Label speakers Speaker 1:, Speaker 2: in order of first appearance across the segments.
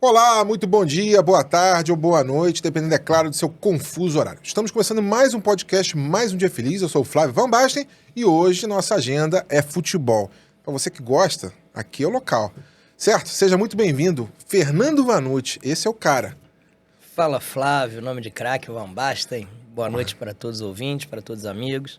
Speaker 1: Olá, muito bom dia, boa tarde ou boa noite, dependendo, é claro, do seu confuso horário. Estamos começando mais um podcast, mais um dia feliz. Eu sou o Flávio Van Basten e hoje nossa agenda é futebol. Para você que gosta, aqui é o local, certo? Seja muito bem-vindo, Fernando Vanucci, esse é o cara.
Speaker 2: Fala Flávio, nome de craque, Van Basten. Boa noite para todos os ouvintes, para todos os amigos.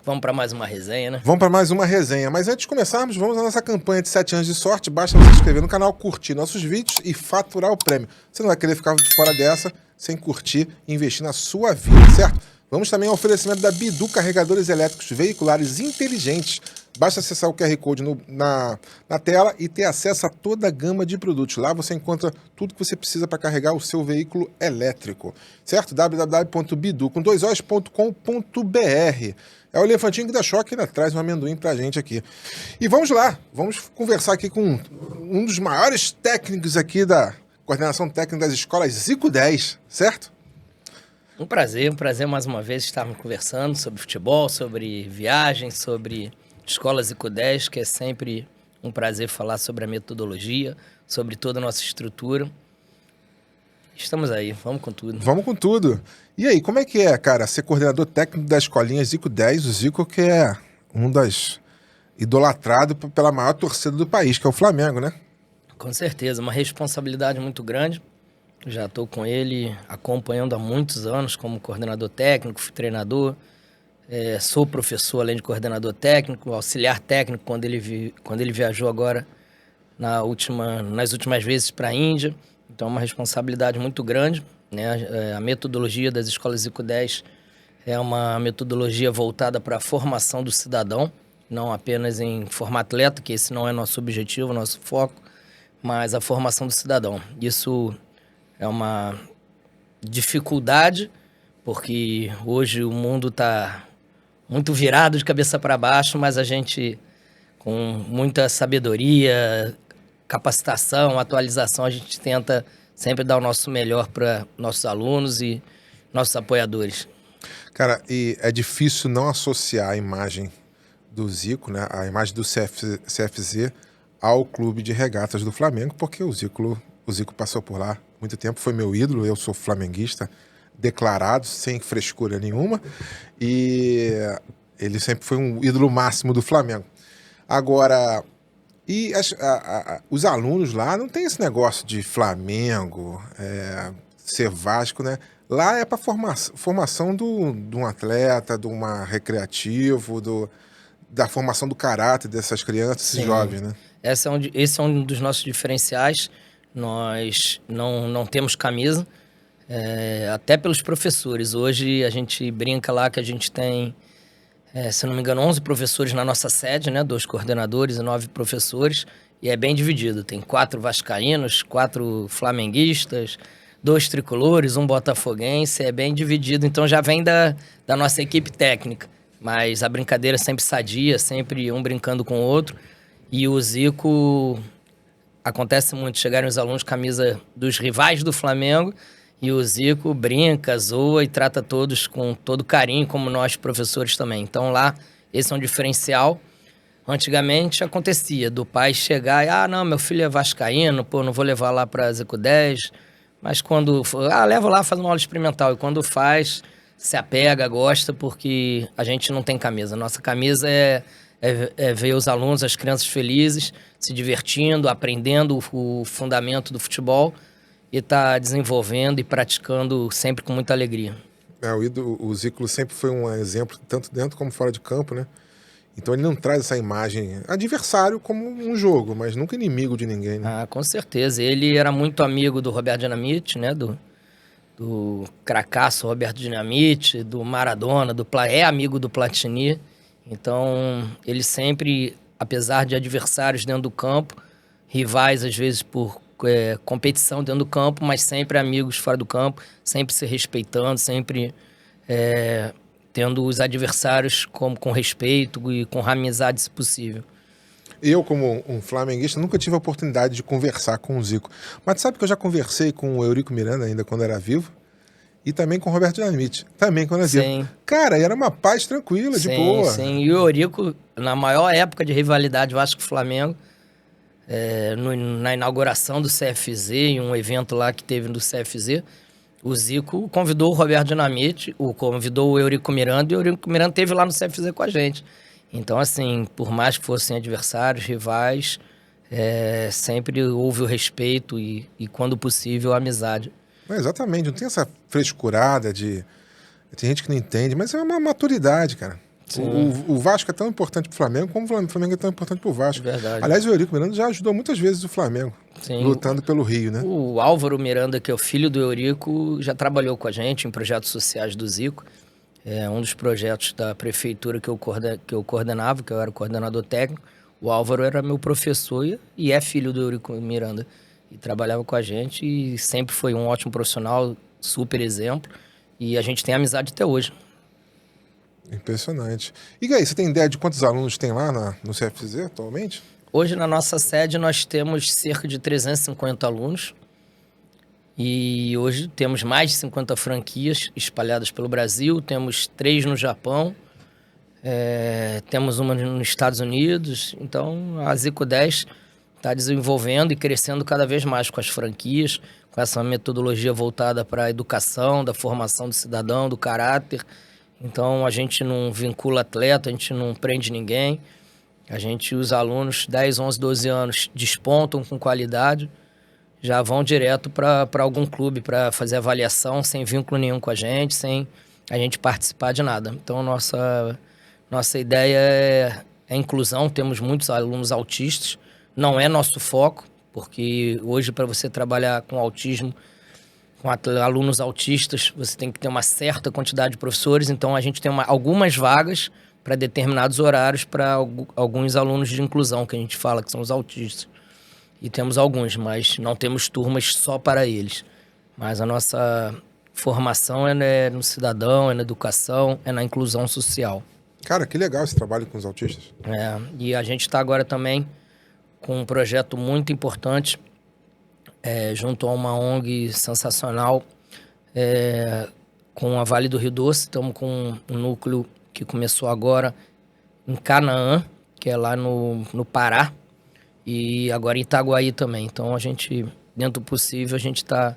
Speaker 2: Vamos para mais uma resenha, né?
Speaker 1: Vamos para mais uma resenha, mas antes de começarmos, vamos à nossa campanha de 7 anos de sorte. Basta você se inscrever no canal, curtir nossos vídeos e faturar o prêmio. Você não vai querer ficar de fora dessa sem curtir e investir na sua vida, certo? Vamos também ao oferecimento da Bidu Carregadores Elétricos Veiculares Inteligentes. Basta acessar o QR Code na tela e ter acesso a toda a gama de produtos. Lá você encontra tudo que você precisa para carregar o seu veículo elétrico, certo? www.bidu.com.br. É o elefantinho que dá choque e ainda traz um amendoim pra gente aqui. E vamos lá, vamos conversar aqui com um dos maiores técnicos aqui da coordenação técnica das escolas Zico 10, certo?
Speaker 2: Um prazer mais uma vez estarmos conversando sobre futebol, sobre viagens, sobre escolas Zico 10, que é sempre um prazer falar sobre a metodologia, sobre toda a nossa estrutura. Estamos aí, vamos com tudo.
Speaker 1: Vamos com tudo. E aí, como é que é, cara, ser coordenador técnico da escolinha Zico 10, o Zico que é um das idolatrado pela maior torcida do país, que é o Flamengo, né?
Speaker 2: Com certeza, uma responsabilidade muito grande. Já estou com ele acompanhando há muitos anos como coordenador técnico, fui treinador, sou professor além de coordenador técnico, auxiliar técnico quando ele viajou agora nas últimas vezes para a Índia. Então é uma responsabilidade muito grande, né? A metodologia das escolas Zico 10 é uma metodologia voltada para a formação do cidadão, não apenas em formar atleta, que esse não é nosso objetivo, nosso foco, mas a formação do cidadão. Isso é uma dificuldade, porque hoje o mundo está muito virado de cabeça para baixo, mas a gente, com muita sabedoria, capacitação, atualização, a gente tenta sempre dar o nosso melhor para nossos alunos e nossos apoiadores.
Speaker 1: Cara, e é difícil não associar a imagem do Zico, né, a imagem do CFZ ao clube de regatas do Flamengo, porque o Zico passou por lá muito tempo, foi meu ídolo, eu sou flamenguista declarado, sem frescura nenhuma, e ele sempre foi um ídolo máximo do Flamengo. Agora, e os alunos lá não tem esse negócio de Flamengo, ser Vasco, né? Lá é para formação de um atleta, de uma recreativo, da formação do caráter dessas crianças, esses jovens, né?
Speaker 2: Esse é um dos nossos diferenciais. Nós não temos camisa, até pelos professores. Hoje a gente brinca lá que a gente tem, se não me engano, 11 professores na nossa sede, né? 2 coordenadores e 9 professores, e é bem dividido. Tem 4 vascaínos, 4 flamenguistas, 2 tricolores, 1 botafoguense, é bem dividido. Então já vem da nossa equipe técnica, mas a brincadeira é sempre sadia, sempre um brincando com o outro. E o Zico, acontece muito chegarem os alunos com camisa dos rivais do Flamengo, e o Zico brinca, zoa e trata todos com todo carinho, como nós professores também. Então lá, esse é um diferencial. Antigamente acontecia do pai chegar e, não, meu filho é vascaíno, não vou levar lá para Zico 10. Mas quando, levo lá, faz uma aula experimental. E quando faz, se apega, gosta, porque a gente não tem camisa. Nossa camisa é ver os alunos, as crianças felizes, se divertindo, aprendendo o fundamento do futebol e tá desenvolvendo e praticando sempre com muita alegria.
Speaker 1: O Zico sempre foi um exemplo, tanto dentro como fora de campo, né? Então ele não traz essa imagem adversário como um jogo, mas nunca inimigo de ninguém, né?
Speaker 2: Com certeza. Ele era muito amigo do Roberto Dinamite, né? Do cracaço Roberto Dinamite, do Maradona, é amigo do Platini. Então, ele sempre, apesar de adversários dentro do campo, rivais às vezes por competição dentro do campo, mas sempre amigos fora do campo, sempre se respeitando, sempre tendo os adversários com respeito e com amizade, se possível.
Speaker 1: Eu, como um flamenguista, nunca tive a oportunidade de conversar com o Zico. Mas sabe que eu já conversei com o Eurico Miranda, ainda quando era vivo, e também com o Roberto Dinamite, também quando era vivo. Cara, era uma paz tranquila, de boa.
Speaker 2: Sim, e o Eurico, na maior época de rivalidade Vasco-Flamengo, na inauguração do CFZ, em um evento lá que teve do CFZ, o Zico convidou o Roberto Dinamite, convidou o Eurico Miranda, e o Eurico Miranda esteve lá no CFZ com a gente. Então, assim, por mais que fossem adversários, rivais, sempre houve o respeito e, quando possível, a amizade.
Speaker 1: Exatamente, não tem essa frescurada de... Tem gente que não entende, mas é uma maturidade, cara. O Vasco é tão importante pro Flamengo como o Flamengo é tão importante pro Vasco.
Speaker 2: Verdade.
Speaker 1: Aliás, o Eurico Miranda já ajudou muitas vezes o Flamengo, lutando pelo Rio, né?
Speaker 2: O Álvaro Miranda, que é o filho do Eurico, já trabalhou com a gente em projetos sociais do Zico. É um dos projetos da prefeitura que eu coordenava, que eu era o coordenador técnico. O Álvaro era meu professor e é filho do Eurico Miranda. E trabalhava com a gente e sempre foi um ótimo profissional, super exemplo. E a gente tem amizade até hoje.
Speaker 1: Impressionante. E aí, você tem ideia de quantos alunos tem lá no CFZ atualmente?
Speaker 2: Hoje, na nossa sede, nós temos cerca de 350 alunos. E hoje temos mais de 50 franquias espalhadas pelo Brasil. Temos 3 no Japão. Temos uma nos Estados Unidos. Então, a Zico 10 está desenvolvendo e crescendo cada vez mais com as franquias, com essa metodologia voltada para a educação, da formação do cidadão, do caráter. Então, a gente não vincula atleta, a gente não prende ninguém. Os alunos, 10, 11, 12 anos, despontam com qualidade, já vão direto para algum clube para fazer avaliação, sem vínculo nenhum com a gente, sem a gente participar de nada. Então, nossa ideia é inclusão. Temos muitos alunos autistas, não é nosso foco, porque hoje, para você trabalhar com autismo, com alunos autistas, você tem que ter uma certa quantidade de professores. Então, a gente tem algumas vagas para determinados horários para alguns alunos de inclusão, que a gente fala que são os autistas. E temos alguns, mas não temos turmas só para eles. Mas a nossa formação é no cidadão, é na educação, é na inclusão social.
Speaker 1: Cara, que legal esse trabalho com os autistas.
Speaker 2: E a gente está agora também com um projeto muito importante, junto a uma ONG sensacional, com a Vale do Rio Doce. Estamos com um núcleo que começou agora em Canaã, que é lá no Pará, e agora em Itaguaí também. Então, a gente, dentro do possível, a gente está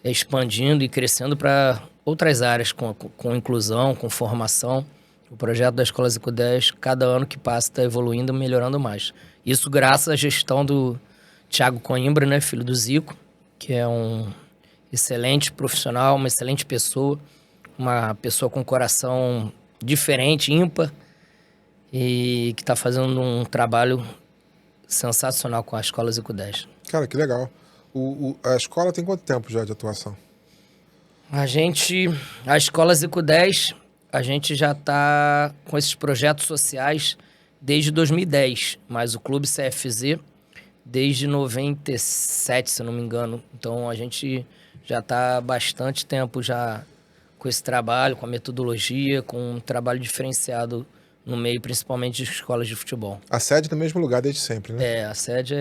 Speaker 2: expandindo e crescendo para outras áreas, com inclusão, com formação. O projeto da Escola Zico 10, cada ano que passa, está evoluindo, melhorando mais. Isso graças à gestão do Thiago Coimbra, né, filho do Zico, que é um excelente profissional, uma excelente pessoa, uma pessoa com coração diferente, ímpar, e que está fazendo um trabalho sensacional com a Escola Zico 10.
Speaker 1: Cara, que legal. A escola tem quanto tempo já de atuação?
Speaker 2: A Escola Zico 10, a gente já está com esses projetos sociais desde 2010, mas o Clube CFZ desde 97, se não me engano. Então, a gente já está há bastante tempo já com esse trabalho, com a metodologia, com um trabalho diferenciado no meio, principalmente de escolas de futebol.
Speaker 1: A sede é no mesmo lugar desde sempre, né?
Speaker 2: A sede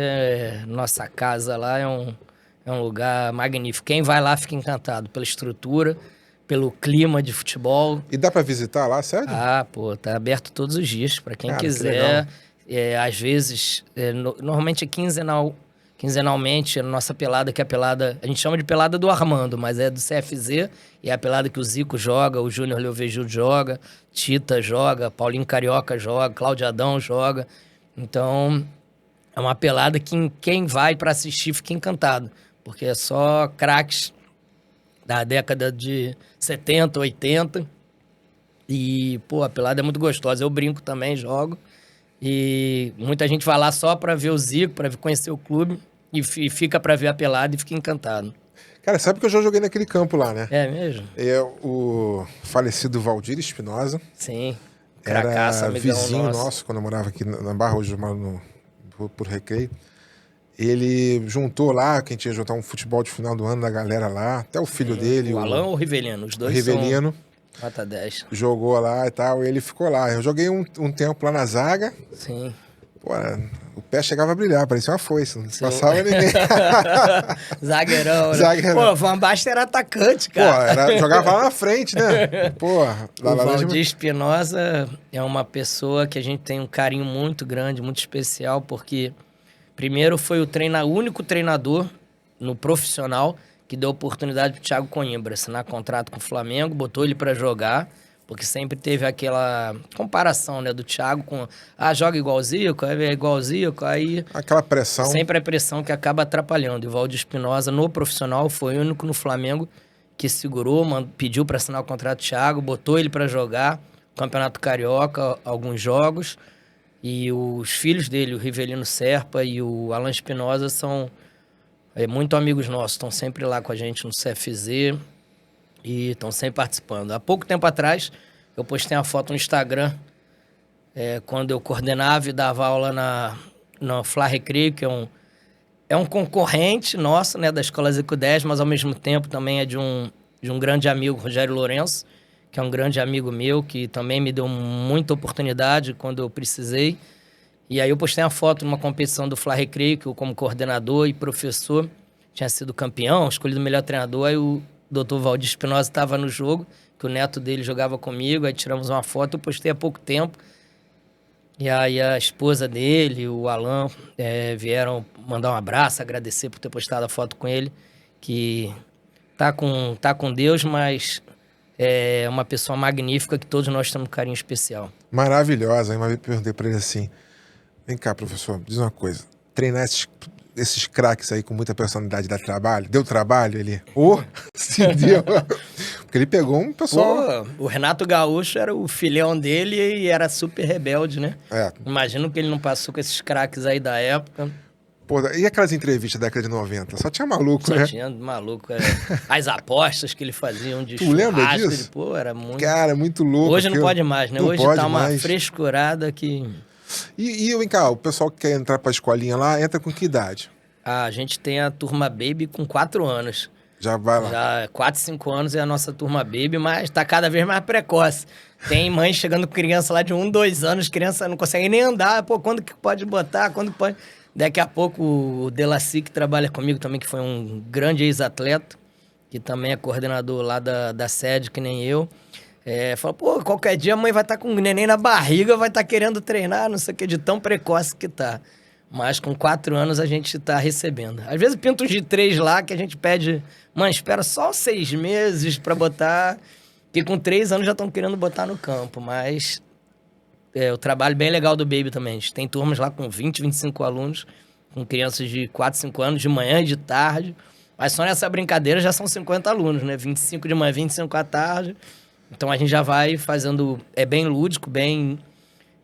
Speaker 2: nossa casa lá, é um lugar magnífico. Quem vai lá fica encantado pela estrutura, pelo clima de futebol.
Speaker 1: E dá para visitar lá a sede?
Speaker 2: Tá aberto todos os dias, para quem quiser. Às vezes, normalmente é quinzenalmente, a nossa pelada, que é a pelada, a gente chama de pelada do Armando, mas é do CFZ, e é a pelada que o Zico joga, o Júnior Leovegil joga, Tita joga, Paulinho Carioca joga, Cláudio Adão joga. Então, é uma pelada que quem vai para assistir fica encantado, porque é só craques da década de 70, 80, e, a pelada é muito gostosa. Eu brinco também, jogo, e muita gente vai lá só para ver o Zico, para conhecer o clube, e fica para ver a pelada e fica encantado.
Speaker 1: Cara, sabe que eu já joguei naquele campo lá, né?
Speaker 2: É mesmo?
Speaker 1: É o falecido Valdir Espinosa.
Speaker 2: Sim.
Speaker 1: Cracaça, era vizinho nosso, quando eu morava aqui na Barra, hoje eu moro por Recreio. Ele juntou lá, quem tinha juntar um futebol de final do ano da galera lá, até o filho dele.
Speaker 2: O Alain ou o Rivelino? Os dois
Speaker 1: Rivelino.
Speaker 2: São nota 10.
Speaker 1: Jogou lá e tal, e ele ficou lá. Eu joguei um tempo lá na zaga.
Speaker 2: Sim.
Speaker 1: O pé chegava a brilhar, parecia uma foice, não passava ninguém.
Speaker 2: Zagueirão, né? Zagueirão. Van Basten era atacante, cara.
Speaker 1: Jogava lá na frente, né?
Speaker 2: O Valdir Espinosa é uma pessoa que a gente tem um carinho muito grande, muito especial, porque Primeiro foi o único treinador no profissional que deu oportunidade pro Thiago Coimbra assinar contrato com o Flamengo, botou ele para jogar, porque sempre teve aquela comparação, né, do Thiago com, joga igual o Zico, é igual o Zico, aí...
Speaker 1: Aquela pressão.
Speaker 2: Sempre a pressão que acaba atrapalhando. E o Valdir Espinosa, no profissional, foi o único no Flamengo que segurou, pediu para assinar o contrato do Thiago, botou ele para jogar, Campeonato Carioca, alguns jogos, e os filhos dele, o Rivelino Serpa e o Alan Espinosa, são muito amigos nossos, estão sempre lá com a gente no CFZ e estão sempre participando. Há pouco tempo atrás, eu postei uma foto no Instagram, quando eu coordenava e dava aula no Fla Recreio, que é um concorrente nosso, né, da Escola Zico 10, mas ao mesmo tempo também é de um grande amigo, Rogério Lourenço, que é um grande amigo meu, que também me deu muita oportunidade quando eu precisei. E aí eu postei uma foto numa competição do Fla Recreio, que eu, como coordenador e professor, tinha sido campeão, escolhido o melhor treinador, aí o Dr. Valdir Espinosa estava no jogo, que o neto dele jogava comigo, aí tiramos uma foto, eu postei há pouco tempo. E aí a esposa dele, o Alan, vieram mandar um abraço, agradecer por ter postado a foto com ele, que tá com Deus, mas é uma pessoa magnífica que todos nós temos um carinho especial.
Speaker 1: Maravilhosa. Aí uma vez eu perguntei para ele assim, vem cá, professor, diz uma coisa, treinar esses craques aí com muita personalidade dá trabalho? Deu trabalho? Ele, se deu. Porque ele pegou um pessoal...
Speaker 2: Pô, o Renato Gaúcho era o filhão dele e era super rebelde, né? Imagino que ele não passou com esses craques aí da época.
Speaker 1: Pô, e aquelas entrevistas da década de 90? Só tinha maluco, né?
Speaker 2: Só tinha maluco. As apostas que ele fazia, de
Speaker 1: tu lembra disso?
Speaker 2: Pô, era muito...
Speaker 1: Cara, muito louco.
Speaker 2: Hoje não pode mais, né?
Speaker 1: Não
Speaker 2: Hoje tá uma
Speaker 1: mais.
Speaker 2: frescurada que...
Speaker 1: E vem cá, o pessoal que quer entrar pra escolinha lá, entra com que idade?
Speaker 2: A gente tem a turma Baby com 4 anos.
Speaker 1: Já vai lá.
Speaker 2: Já 4, 5 anos é a nossa turma Baby, mas tá cada vez mais precoce. Tem mãe chegando com criança lá de 1, 2 anos, criança não consegue nem andar. Pô, quando que pode botar? Quando pode... Daqui a pouco o Delacy, que trabalha comigo também, que foi um grande ex-atleta, que também é coordenador lá da sede, que nem eu, fala, pô, qualquer dia a mãe vai estar com o neném na barriga, vai estar querendo treinar, não sei o que, de tão precoce que tá. Mas com 4 anos a gente tá recebendo. Às vezes pinta uns de 3 lá que a gente pede, mãe, espera só 6 meses pra botar, que com 3 anos já estão querendo botar no campo, mas... o trabalho bem legal do Baby também. A gente tem turmas lá com 20, 25 alunos, com crianças de 4, 5 anos, de manhã e de tarde. Mas só nessa brincadeira já são 50 alunos, né? 25 de manhã, 25 à tarde. Então a gente já vai fazendo... É bem lúdico, bem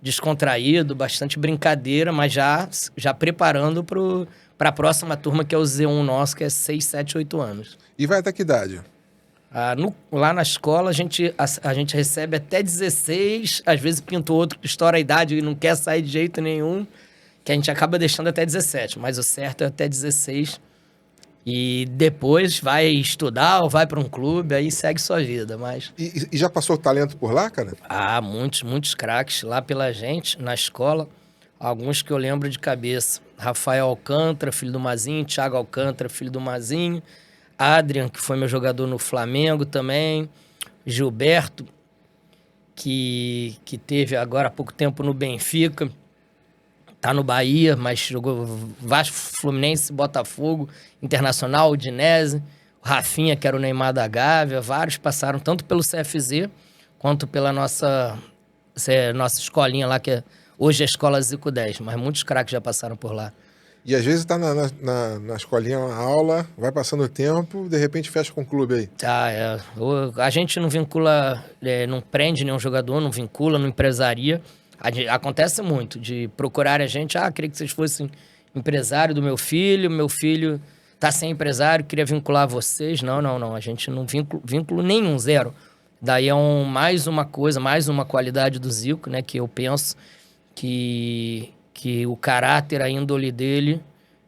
Speaker 2: descontraído, bastante brincadeira, mas já preparando para a próxima turma, que é o Z1 nosso, que é 6, 7, 8 anos.
Speaker 1: E vai até que idade?
Speaker 2: Lá na escola, a gente recebe até 16, às vezes pinta outro que estoura a idade e não quer sair de jeito nenhum, que a gente acaba deixando até 17, mas o certo é até 16. E depois vai estudar ou vai para um clube, aí segue sua vida, mas...
Speaker 1: E já passou talento por lá, cara?
Speaker 2: Muitos craques lá pela gente, na escola. Alguns que eu lembro de cabeça. Rafael Alcântara, filho do Mazinho, Thiago Alcântara, filho do Mazinho, Adrian, que foi meu jogador no Flamengo também, Gilberto, que teve agora há pouco tempo no Benfica, tá no Bahia, mas jogou Vasco, Fluminense, Botafogo, Internacional, Udinese, o Rafinha, que era o Neymar da Gávea, vários passaram tanto pelo CFZ quanto pela nossa escolinha lá, que hoje é a Escola Zico 10, mas muitos craques já passaram por lá.
Speaker 1: E às vezes tá na escolinha, na aula, vai passando o tempo, de repente fecha com o clube aí.
Speaker 2: A gente não vincula, não prende nenhum jogador, não vincula, não empresaria. Acontece muito de procurar a gente, queria que vocês fossem empresário do meu filho tá sem empresário, queria vincular vocês. Não, a gente não vínculo nenhum, zero. Daí é mais uma coisa, mais uma qualidade do Zico, né, que eu penso que o caráter, a índole dele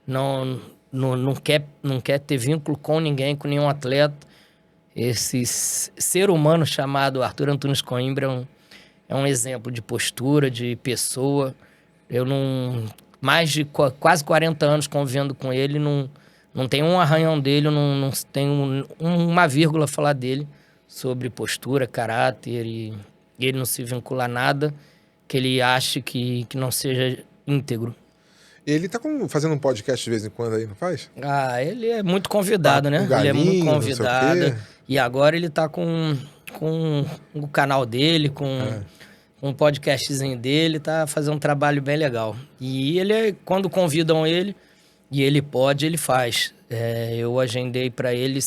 Speaker 2: não quer ter vínculo com ninguém, com nenhum atleta. Esse ser humano chamado Arthur Antunes Coimbra é um exemplo de postura, de pessoa. Eu mais de quase 40 anos convivendo com ele, não tem um arranhão dele, não tenho uma vírgula a falar dele sobre postura, caráter, e ele não se vincula a nada que ele ache que não seja íntegro.
Speaker 1: Ele tá fazendo um podcast de vez em quando aí, não faz?
Speaker 2: Ah, ele é muito convidado, né?
Speaker 1: Galinho,
Speaker 2: ele é muito
Speaker 1: não sei o
Speaker 2: convidado.
Speaker 1: quê.
Speaker 2: E agora ele tá com o canal dele, com um podcastzinho dele, tá fazendo um trabalho bem legal. E quando convidam ele, e ele pode, ele faz. Eu agendei para ele,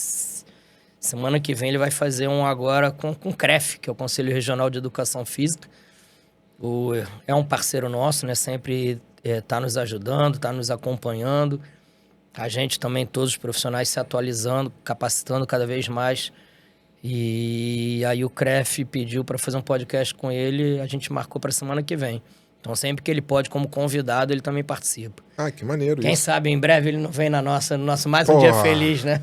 Speaker 2: semana que vem ele vai fazer um agora com o CREF, que é o Conselho Regional de Educação Física. É um parceiro nosso, né? Sempre tá nos ajudando, tá nos acompanhando. A gente também, todos os profissionais se atualizando, capacitando cada vez mais. E aí o CREF pediu para fazer um podcast com ele, a gente marcou para semana que vem. Então sempre que ele pode, como convidado, ele também participa.
Speaker 1: Ah, que maneiro
Speaker 2: Quem
Speaker 1: isso.
Speaker 2: sabe em breve ele não vem no nosso mais um dia feliz, né?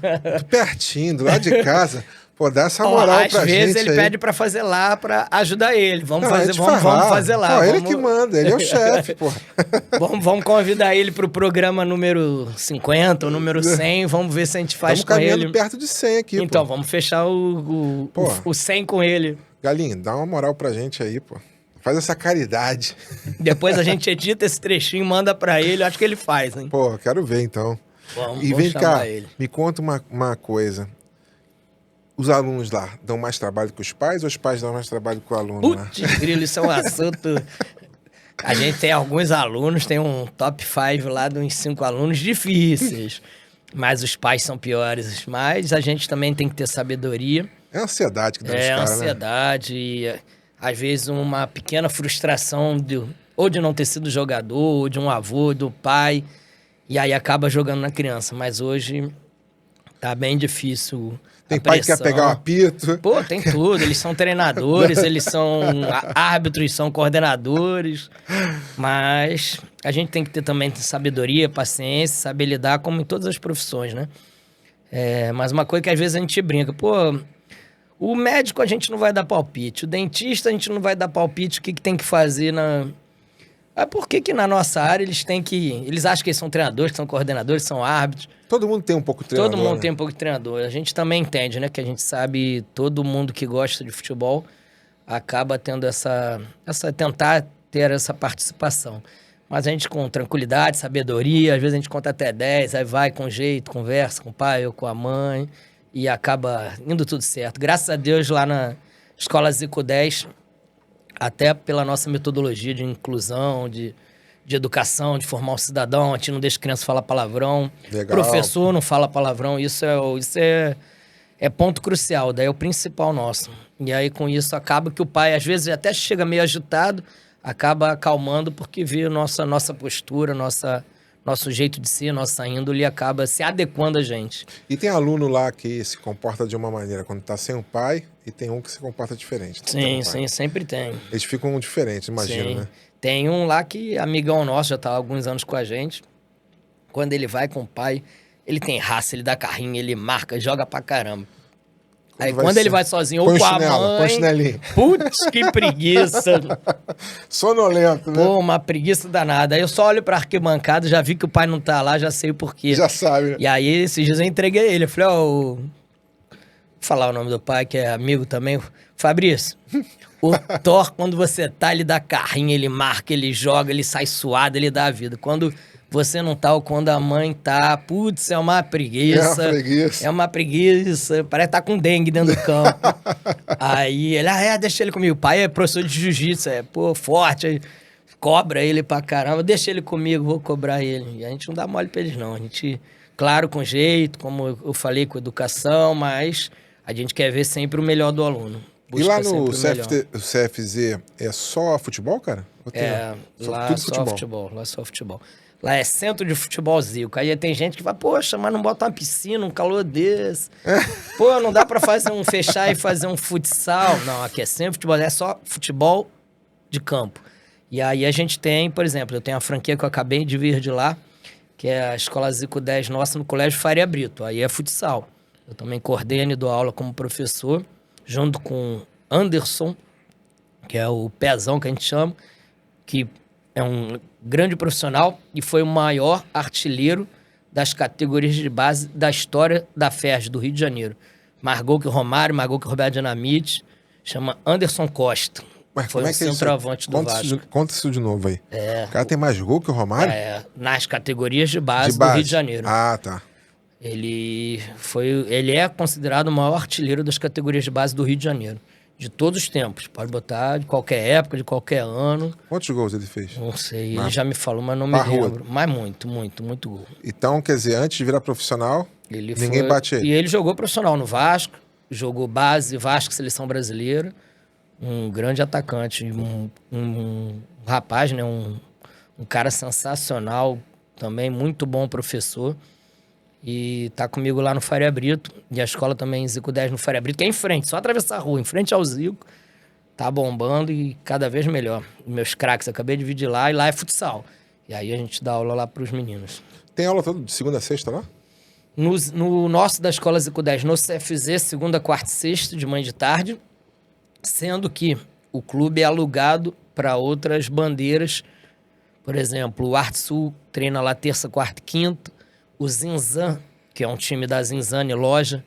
Speaker 1: Pertinho, do lado de casa. Pô, dá essa moral pra gente.
Speaker 2: Às vezes ele pede para fazer lá, para ajudar ele. Vamos fazer lá.
Speaker 1: Pô, ele que manda, ele é o chefe, pô.
Speaker 2: Vamos convidar ele pro programa número 50 ou número 100, vamos ver se a gente faz com ele.
Speaker 1: Estamos caminhando perto de 100 aqui,
Speaker 2: então,
Speaker 1: pô.
Speaker 2: vamos fechar o 100 com ele.
Speaker 1: Galinho, dá uma moral pra gente aí, pô. Faz essa caridade.
Speaker 2: Depois a gente edita esse trechinho e manda pra ele, acho que ele faz, hein?
Speaker 1: Pô, quero ver então.
Speaker 2: Vamos
Speaker 1: vem cá,
Speaker 2: ele.
Speaker 1: me conta uma coisa. Os alunos lá dão mais trabalho que os pais ou os pais dão mais trabalho que o aluno lá?
Speaker 2: Putz, grilo, isso é um assunto... A gente tem alguns alunos, tem um top 5 lá de uns 5 alunos difíceis. Mas os pais são piores. Mas a gente também tem que ter sabedoria.
Speaker 1: É a ansiedade que dá nos caras,
Speaker 2: ansiedade e às vezes uma pequena frustração ou de não ter sido jogador, ou de um avô, do pai. E aí acaba jogando na criança. Mas hoje tá bem difícil.
Speaker 1: Tem pai que quer pegar o apito.
Speaker 2: Pô, tem tudo. Eles são treinadores, eles são árbitros, são coordenadores. Mas a gente tem que ter também sabedoria, paciência, saber lidar, como em todas as profissões, né? Mas uma coisa que às vezes a gente brinca. Pô, o médico a gente não vai dar palpite. O dentista a gente não vai dar palpite. O que tem que fazer na... Por que na nossa área eles têm que... Eles acham que eles são treinadores, que são coordenadores, são árbitros.
Speaker 1: Todo mundo tem um pouco de treinador.
Speaker 2: Todo mundo tem um pouco de treinador. A gente também entende, né? Que a gente sabe, todo mundo que gosta de futebol acaba tendo tentar ter essa participação. Mas a gente com tranquilidade, sabedoria, às vezes a gente conta até 10, aí vai com jeito, conversa com o pai ou com a mãe e acaba indo tudo certo. Graças a Deus lá na Escola Zico 10, até pela nossa metodologia de inclusão, de educação, de formar um cidadão, a gente não deixa a criança falar palavrão.
Speaker 1: Legal.
Speaker 2: Professor não fala palavrão, isso é ponto crucial, daí é o principal nosso. E aí com isso acaba que o pai às vezes até chega meio agitado, acaba acalmando porque vê nossa postura, nosso jeito de ser, nossa índole, acaba se adequando a gente.
Speaker 1: E tem aluno lá que se comporta de uma maneira quando tá sem o pai e tem um que se comporta diferente.
Speaker 2: Sim, sempre tem.
Speaker 1: Eles ficam diferentes, imagino, né?
Speaker 2: Tem um lá que, amigão nosso, já tá há alguns anos com a gente. Quando ele vai com o pai, ele tem raça, ele dá carrinho, ele marca, joga pra caramba. Aí quando ele vai sozinho ou com a mãe... Putz, que preguiça.
Speaker 1: Sonolento, né?
Speaker 2: Pô, uma preguiça danada. Aí eu só olho pra arquibancada, já vi que o pai não tá lá, já sei o porquê.
Speaker 1: Já sabe, né?
Speaker 2: E aí, esses dias eu entreguei ele. Eu falei, vou falar o nome do pai, que é amigo também. Fabrício, o Thor, quando você tá, ele dá carrinho, ele marca, ele joga, ele sai suado, ele dá a vida. Quando você não tá ou quando a mãe tá, putz, é uma preguiça. É uma preguiça. Parece que tá com dengue dentro do campo. Aí ele, deixa ele comigo. O pai é professor de jiu-jitsu, forte, aí cobra ele pra caramba. Deixa ele comigo, vou cobrar ele. E a gente não dá mole pra eles, não. A gente, claro, com jeito, como eu falei, com educação, mas a gente quer ver sempre o melhor do aluno.
Speaker 1: E lá no CFZ é só futebol, cara?
Speaker 2: Lá só futebol. Lá só futebol. Lá é centro de futebol Zico. Aí tem gente que fala, poxa, mas não bota uma piscina, um calor desse. Pô, não dá pra fazer fechar e fazer um futsal. Não, aqui é sempre futebol, é só futebol de campo. E aí a gente tem, por exemplo, eu tenho a franquia que eu acabei de vir de lá, que é a Escola Zico 10 nossa no Colégio Faria Brito. Aí é futsal. Eu também coordeno e dou aula como professor, junto com Anderson, que é o pezão que a gente chama, que é um grande profissional e foi o maior artilheiro das categorias de base da história da FERJ, do Rio de Janeiro. Mais gol que o Romário, mais gol que o Roberto Dinamite, chama Anderson Costa.
Speaker 1: Mas
Speaker 2: Foi
Speaker 1: como
Speaker 2: um
Speaker 1: é que é isso?
Speaker 2: centroavante do Vasco.
Speaker 1: Conta isso de novo aí. O cara tem mais gol que o Romário?
Speaker 2: Nas categorias de base,
Speaker 1: De base.
Speaker 2: do Rio de Janeiro.
Speaker 1: Ah, tá.
Speaker 2: Ele é considerado o maior artilheiro das categorias de base do Rio de Janeiro. De todos os tempos. Pode botar de qualquer época, de qualquer ano.
Speaker 1: Quantos gols ele fez?
Speaker 2: Não sei, ele já me falou, mas não me lembro. Mas muito gol.
Speaker 1: Então, quer dizer, antes de virar profissional, ninguém bate ele.
Speaker 2: E ele jogou profissional no Vasco, jogou base, Vasco, Seleção Brasileira. Um grande atacante, um rapaz, né? Um cara sensacional, também muito bom professor. E tá comigo lá no Faria Brito. E a escola também, Zico 10 no Faria Brito, que é em frente, só atravessar a rua, em frente ao Zico. Tá bombando e cada vez melhor. Meus craques, acabei de vir de lá, e lá é futsal. E aí a gente dá aula lá pros meninos.
Speaker 1: Tem aula toda de segunda a sexta lá?
Speaker 2: No nosso da escola Zico 10, no CFZ, segunda, quarta e sexta, de manhã e de tarde. Sendo que o clube é alugado para outras bandeiras. Por exemplo, o Arte Sul treina lá terça, quarta e quinta. O Zinzan, que é um time da Zinzane Loja,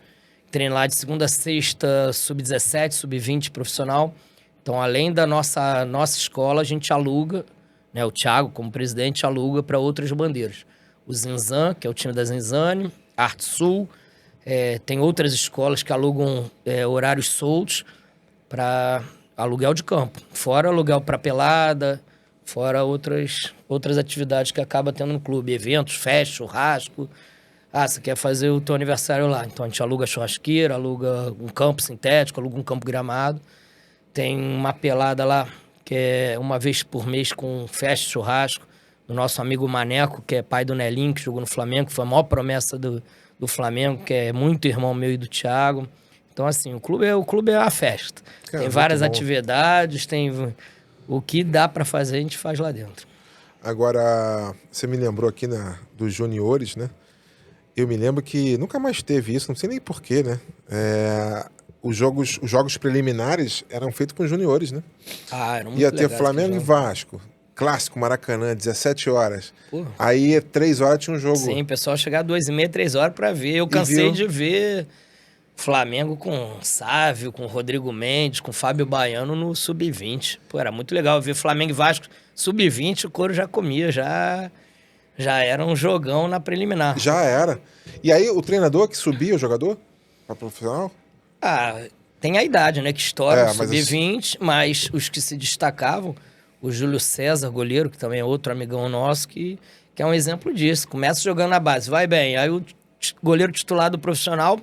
Speaker 2: treina lá de segunda a sexta, sub-17, sub-20 profissional. Então, além da nossa escola, a gente aluga, né, o Thiago, como presidente, aluga para outras bandeiras. O Zinzan, que é o time da Zinzane, Arte Sul, tem outras escolas que alugam horários soltos para aluguel de campo. Fora aluguel para pelada, fora outras atividades que acaba tendo no clube. Eventos, festa, churrasco. Ah, você quer fazer o teu aniversário lá. Então a gente aluga churrasqueira, aluga um campo sintético, aluga um campo gramado. Tem uma pelada lá, que é uma vez por mês com festa, churrasco, do nosso amigo Maneco, que é pai do Nelinho, que jogou no Flamengo, que foi a maior promessa do Flamengo, que é muito irmão meu e do Thiago. Então, assim, o clube é a festa. Tem várias atividades, tem o que dá para fazer, a gente faz lá dentro.
Speaker 1: Agora, você me lembrou aqui dos juniores, né? Eu me lembro que nunca mais teve isso, não sei nem porquê, né? Os jogos preliminares eram feitos com juniores, né?
Speaker 2: Era muito
Speaker 1: Ia ter Flamengo e Vasco, clássico, Maracanã, 17 horas. Porra. Aí, 3 horas tinha um jogo.
Speaker 2: Sim, o pessoal chegava 2h30, 3 horas para ver. Eu cansei de ver Flamengo com Sávio, com Rodrigo Mendes, com Fábio Baiano no Sub-20. Pô, era muito legal ver Flamengo e Vasco Sub-20, o couro já comia, já era um jogão na preliminar.
Speaker 1: Já era. E aí o treinador que subia o jogador para profissional?
Speaker 2: Tem a idade, né, que estoura o Sub-20, mas os que se destacavam, o Júlio César, goleiro, que também é outro amigão nosso, que é um exemplo disso. Começa jogando na base, vai bem. Aí o goleiro titular do profissional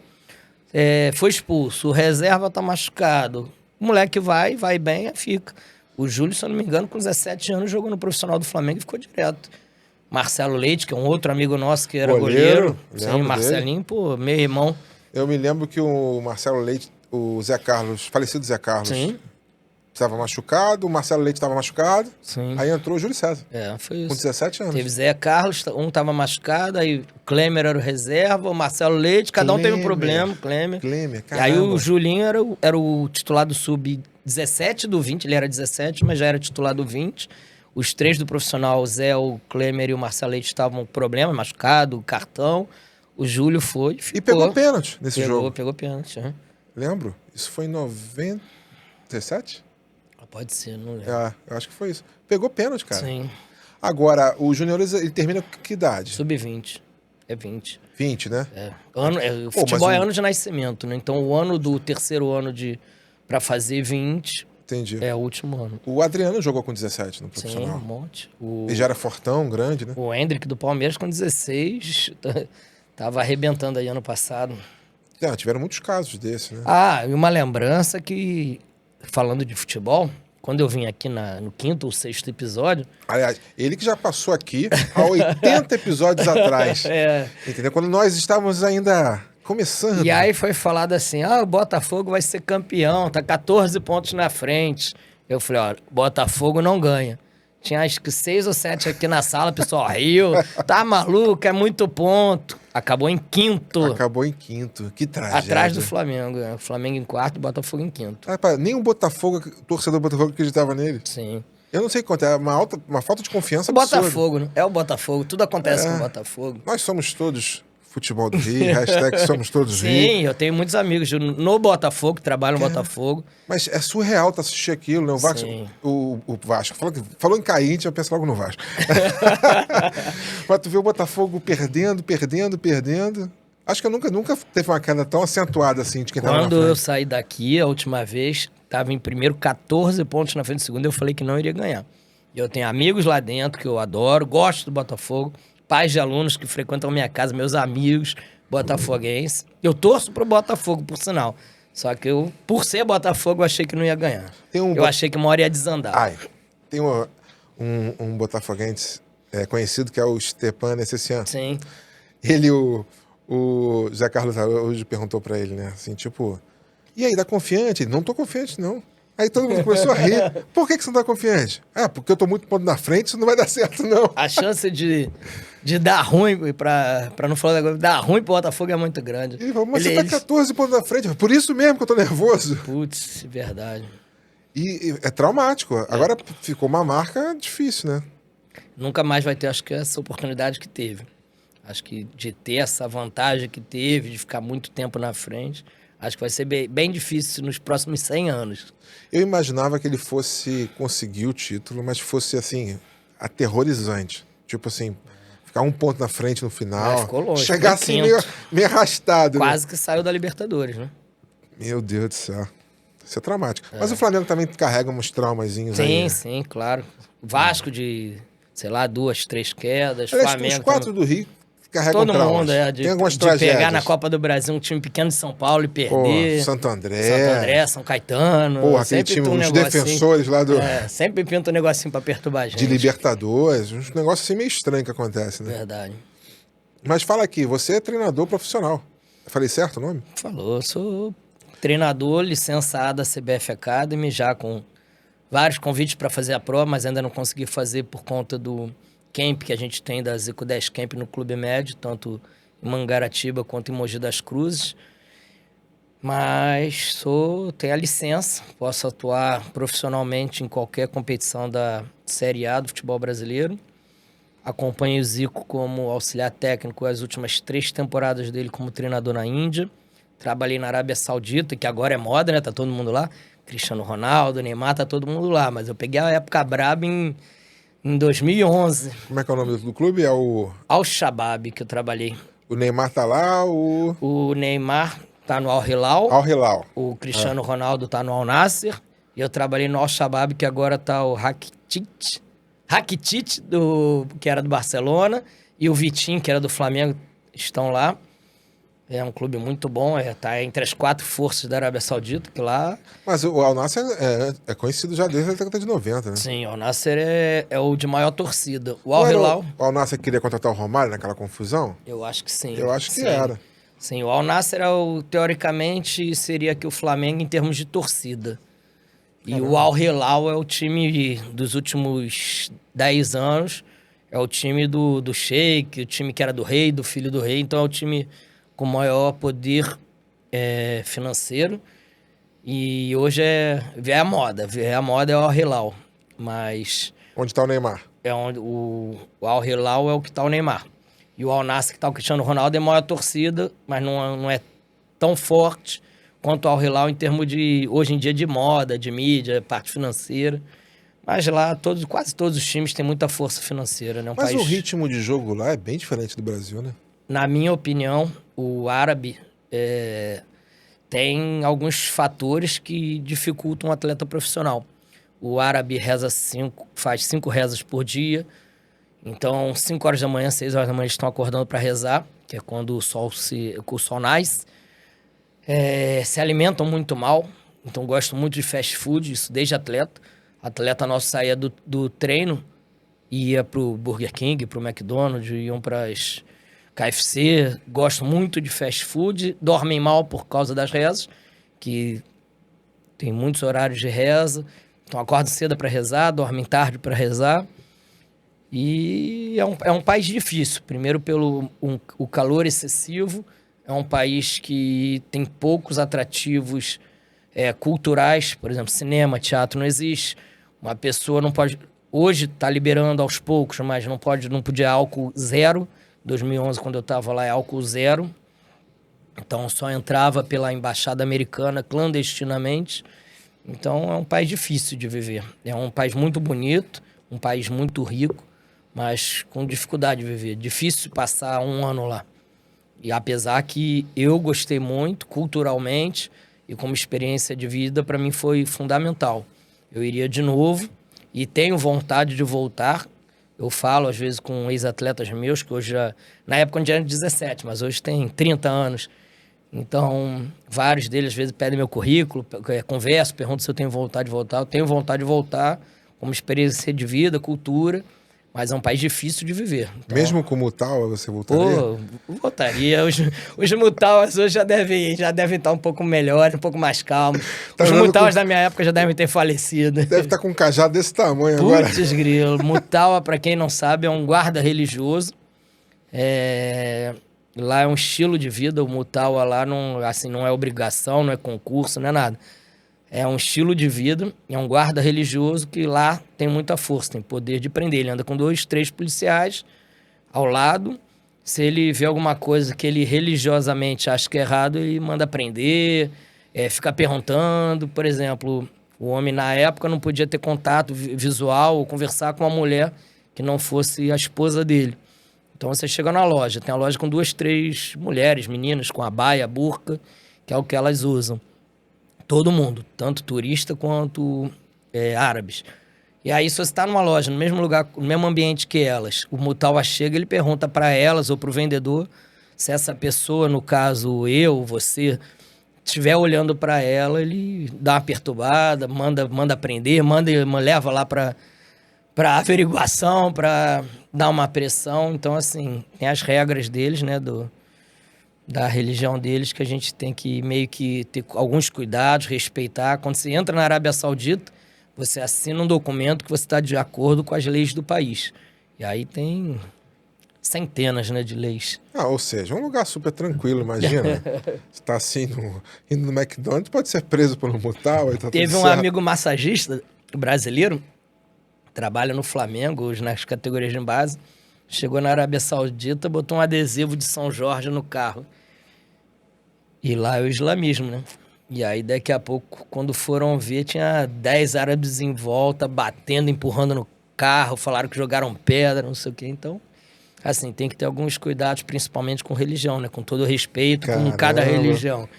Speaker 2: foi expulso, o reserva tá machucado. O moleque vai bem, fica. O Júlio, se eu não me engano, com 17 anos, jogou no profissional do Flamengo e ficou direto. Marcelo Leite, que é um outro amigo nosso que era goleiro. Sim, Marcelinho, pô, meu irmão.
Speaker 1: Eu me lembro que o Marcelo Leite, o Zé Carlos, falecido Zé Carlos,
Speaker 2: sim,
Speaker 1: estava machucado, o Marcelo Leite estava machucado.
Speaker 2: Sim.
Speaker 1: Aí entrou o Júlio César.
Speaker 2: Foi isso.
Speaker 1: Com 17 anos.
Speaker 2: Teve Zé Carlos, um estava machucado, aí o Klemer era o reserva, o Marcelo Leite, cada um teve um problema. Klemer, caramba. E aí o Julinho era o titular do Sub-17 do 20, ele era 17, mas já era titular do 20. Os 3 do profissional, o Zé, o Klemer e o Marcelo Leite estavam com problema, machucado, cartão. O Júlio foi e ficou.
Speaker 1: E pegou pênalti nesse jogo.
Speaker 2: Pegou pênalti.
Speaker 1: Lembro? Isso foi em 97?
Speaker 2: Pode ser, não lembro.
Speaker 1: Eu acho que foi isso. Pegou pênalti, cara.
Speaker 2: Sim.
Speaker 1: Agora, o juniores, ele termina com que idade?
Speaker 2: Sub-20. É 20.
Speaker 1: 20, né?
Speaker 2: O futebol é ano de nascimento, né? Então, o ano do terceiro ano pra fazer 20...
Speaker 1: Entendi.
Speaker 2: É o último ano.
Speaker 1: O Adriano jogou com 17 no profissional.
Speaker 2: Sim, um monte.
Speaker 1: Ele já era fortão, grande, né?
Speaker 2: O Hendrick do Palmeiras com 16 tava arrebentando aí ano passado.
Speaker 1: Tiveram muitos casos desses, né?
Speaker 2: E uma lembrança que, falando de futebol, quando eu vim aqui no 5º ou 6º episódio...
Speaker 1: Aliás, ele que já passou aqui há 80 episódios atrás. Entendeu? Quando nós estávamos ainda começando.
Speaker 2: E aí foi falado assim, o Botafogo vai ser campeão, tá 14 pontos na frente. Eu falei, Botafogo não ganha. Tinha acho que 6 ou 7 aqui na sala, o pessoal riu. Tá maluco, é muito ponto. Acabou em 5º.
Speaker 1: Acabou em 5º. Que tragédia.
Speaker 2: Atrás do Flamengo. O Flamengo em 4º, o Botafogo em 5º.
Speaker 1: Nem o Botafogo, torcedor do Botafogo, acreditava nele.
Speaker 2: Sim.
Speaker 1: Eu não sei quanto, é uma falta de confiança
Speaker 2: absurda. Botafogo, né? É o Botafogo. Tudo acontece com o Botafogo.
Speaker 1: Nós somos todos Futebol do Rio, hashtag somos todos Rio.
Speaker 2: Sim, eu tenho muitos amigos no Botafogo, que trabalham no Botafogo.
Speaker 1: Mas é surreal tu assistir aquilo, né? O Vasco. Falou em Corinthians, eu penso logo no Vasco. Mas tu vê o Botafogo perdendo. Acho que eu nunca teve uma queda tão acentuada assim de quem tava na
Speaker 2: Quando
Speaker 1: frente.
Speaker 2: eu saí daqui, a última vez, estava em primeiro 14 pontos na frente do segundo, eu falei que não iria ganhar. Eu tenho amigos lá dentro que eu adoro, gosto do Botafogo, pais de alunos que frequentam minha casa, meus amigos botafoguenses. Eu torço pro Botafogo, por sinal. Só que eu, por ser Botafogo, eu achei que não ia ganhar. Eu achei que uma hora ia desandar.
Speaker 1: Tem um botafoguense conhecido que é o Stepan Necessian.
Speaker 2: Sim.
Speaker 1: Ele, o Zé Carlos hoje perguntou pra ele, né? Assim, tipo, e aí, tá confiante? Ele, não tô confiante, não. Aí todo mundo começou a rir. Por que você não tá confiante? Porque eu tô muito ponto na frente, isso não vai dar certo, não.
Speaker 2: A chance de dar ruim, pra não falar agora, dar ruim pro Botafogo é muito grande.
Speaker 1: Ele falou, mas você tá 14 pontos na frente, por isso mesmo que eu tô nervoso.
Speaker 2: Putz, verdade.
Speaker 1: E é traumático. Agora ficou uma marca difícil, né?
Speaker 2: Nunca mais vai ter, acho que, essa oportunidade que teve. Acho que de ter essa vantagem que teve, de ficar muito tempo na frente, acho que vai ser bem difícil nos próximos 100 anos.
Speaker 1: Eu imaginava que ele fosse conseguir o título, mas fosse, assim, aterrorizante. Tipo assim, ficar um ponto na frente no final.
Speaker 2: Ficou longe.
Speaker 1: Chegar assim meio arrastado.
Speaker 2: Quase
Speaker 1: né?
Speaker 2: que saiu da Libertadores, né?
Speaker 1: Meu Deus do céu. Isso é traumático. Mas o Flamengo também carrega uns traumazinhos aí.
Speaker 2: Sim,
Speaker 1: né?
Speaker 2: sim, claro. Vasco de, sei lá, 2, 3 quedas.
Speaker 1: Aliás,
Speaker 2: Flamengo.
Speaker 1: os 4 do Rio carregam
Speaker 2: todo
Speaker 1: traumas.
Speaker 2: mundo
Speaker 1: Tem algumas
Speaker 2: de
Speaker 1: tragédias.
Speaker 2: pegar na Copa do Brasil um time pequeno de São Paulo e perder.
Speaker 1: Santo André.
Speaker 2: São Caetano.
Speaker 1: Porra, aquele time, os defensores lá do...
Speaker 2: sempre pinta um negocinho pra perturbar a gente.
Speaker 1: De Libertadores, uns negócios assim meio estranhos que acontecem, né?
Speaker 2: Verdade.
Speaker 1: Mas fala aqui, você é treinador profissional. Eu falei certo o nome?
Speaker 2: Falou, eu sou treinador licenciado da CBF Academy, já com vários convites para fazer a prova, mas ainda não consegui fazer por conta do camp que a gente tem da Zico 10 Camp no Clube Médio, tanto em Mangaratiba quanto em Mogi das Cruzes. Mas tenho a licença, posso atuar profissionalmente em qualquer competição da Série A do futebol brasileiro. Acompanho o Zico como auxiliar técnico as últimas 3 temporadas dele como treinador na Índia. Trabalhei na Arábia Saudita, que agora é moda, né? Tá todo mundo lá. Cristiano Ronaldo, Neymar, tá todo mundo lá. Mas eu peguei a época braba em 2011.
Speaker 1: Como é que é o nome do clube? É o...
Speaker 2: Al-Shabaab, que eu trabalhei.
Speaker 1: O Neymar tá lá,
Speaker 2: O Neymar tá no Al-Hilal.
Speaker 1: Al-Hilal.
Speaker 2: O Cristiano Ronaldo tá no Al-Nassr. E eu trabalhei no Al-Shabaab, que agora tá o Rakitic, que era do Barcelona. E o Vitinho, que era do Flamengo, estão lá. É um clube muito bom, tá entre as 4 forças da Arábia Saudita, que lá...
Speaker 1: Mas o Al-Nassr é conhecido já desde a década de 90, né?
Speaker 2: Sim, o Al-Nassr é o de maior torcida. O Al-Hilal...
Speaker 1: O Al-Nassr queria contratar o Romário naquela confusão?
Speaker 2: Eu acho que sim.
Speaker 1: Eu acho que
Speaker 2: sim.
Speaker 1: era.
Speaker 2: Sim, o Al-Nassr, teoricamente, seria aqui o Flamengo em termos de torcida. E o Al-Hilal é o time dos últimos 10 anos, é o time do Sheik, o time que era do rei, do filho do rei, então é o time com maior poder financeiro. E hoje é a moda. A moda é o Al-Hilal. Mas...
Speaker 1: Onde está o Neymar?
Speaker 2: O Al-Hilal é o que está o Neymar. E o Al-Nassr, que está o Cristiano Ronaldo, é maior torcida, mas não é tão forte quanto o Al-Hilal em termos de, hoje em dia, de moda, de mídia, parte financeira. Mas lá, quase todos os times têm muita força financeira, né?
Speaker 1: Mas o ritmo de jogo lá é bem diferente do Brasil, né?
Speaker 2: Na minha opinião, o árabe tem alguns fatores que dificultam um atleta profissional. O árabe faz 5 rezas por dia. Então, 5 horas da manhã, 6 horas da manhã, eles estão acordando para rezar, que é quando o sol nasce. Se alimentam muito mal, então gostam muito de fast food, isso desde atleta. Atleta nosso saía do treino, ia pro Burger King, pro McDonald's, iam pras KFC, gostam muito de fast food, dormem mal por causa das rezas, que tem muitos horários de reza, então acordam cedo para rezar, dormem tarde para rezar. E é um país difícil, primeiro pelo o calor excessivo, é um país que tem poucos atrativos culturais, por exemplo, cinema, teatro não existe. Uma pessoa não pode... Hoje está liberando aos poucos, mas não podia álcool 0 2011, quando eu estava lá, é álcool zero. Então, só entrava pela embaixada americana clandestinamente. Então, é um país difícil de viver. É um país muito bonito, um país muito rico, mas com dificuldade de viver. Difícil passar um ano lá. E apesar que eu gostei muito, culturalmente, e como experiência de vida, para mim foi fundamental. Eu iria de novo e tenho vontade de voltar. Eu falo, às vezes, com ex-atletas meus, que hoje já... Na época eu tinha 17, mas hoje tem 30 anos. Então, vários deles, às vezes, pedem meu currículo, converso, perguntam se eu tenho vontade de voltar. Eu tenho vontade de voltar, como experiência de vida, cultura, mas é um país difícil de viver. Então,
Speaker 1: Mesmo com o Mutawa, você voltaria?
Speaker 2: pô, voltaria. Os Mutauas hoje já devem estar um pouco melhores, um pouco mais calmos.
Speaker 1: Tá
Speaker 2: Os
Speaker 1: jogando
Speaker 2: Mutauas
Speaker 1: com-
Speaker 2: da minha época já devem ter falecido.
Speaker 1: Deve estar com um cajado desse tamanho agora.
Speaker 2: Putz, grilo. Mutawa, pra quem não sabe, é um guarda religioso. Lá é um estilo de vida. O Mutawa lá não, assim, não é obrigação, não é concurso, não é nada. É um estilo de vida, é um guarda religioso que lá tem muita força, tem poder de prender. Ele anda com 2, 3 policiais ao lado. Se ele vê alguma coisa que ele religiosamente acha que é errado, ele manda prender, fica perguntando. Por exemplo, o homem na época não podia ter contato visual ou conversar com uma mulher que não fosse a esposa dele. Então você chega na loja, tem a loja com 2, 3 mulheres, meninas, com abaya, burca, que é o que elas usam. Todo mundo, tanto turista quanto árabes. E aí, se você está numa loja, no mesmo lugar, no mesmo ambiente que elas, o Mutawa chega, ele pergunta para elas ou para o vendedor se essa pessoa, no caso eu, você, estiver olhando para ela, ele dá uma perturbada, manda prender, leva lá para averiguação, para dar uma pressão. Então, assim, tem as regras deles, né, da religião deles, que a gente tem que meio que ter alguns cuidados, respeitar. Quando você entra na Arábia Saudita, você assina um documento que você está de acordo com as leis do país. E aí tem centenas, né, de leis.
Speaker 1: Ou seja, um lugar super tranquilo, imagina. Você tá assim, indo no McDonald's, pode ser preso pelo Mutawa. Tá
Speaker 2: Teve
Speaker 1: tudo
Speaker 2: um
Speaker 1: certo.
Speaker 2: amigo massagista brasileiro, trabalha no Flamengo, hoje nas categorias de base, chegou na Arábia Saudita, botou um adesivo de São Jorge no carro. E lá é o islamismo, né? E aí, daqui a pouco, quando foram ver, tinha 10 árabes em volta, batendo, empurrando no carro, falaram que jogaram pedra, não sei o quê. Então, assim, tem que ter alguns cuidados, principalmente com religião, né? Com todo o respeito, com cada
Speaker 1: Caramba.
Speaker 2: religião.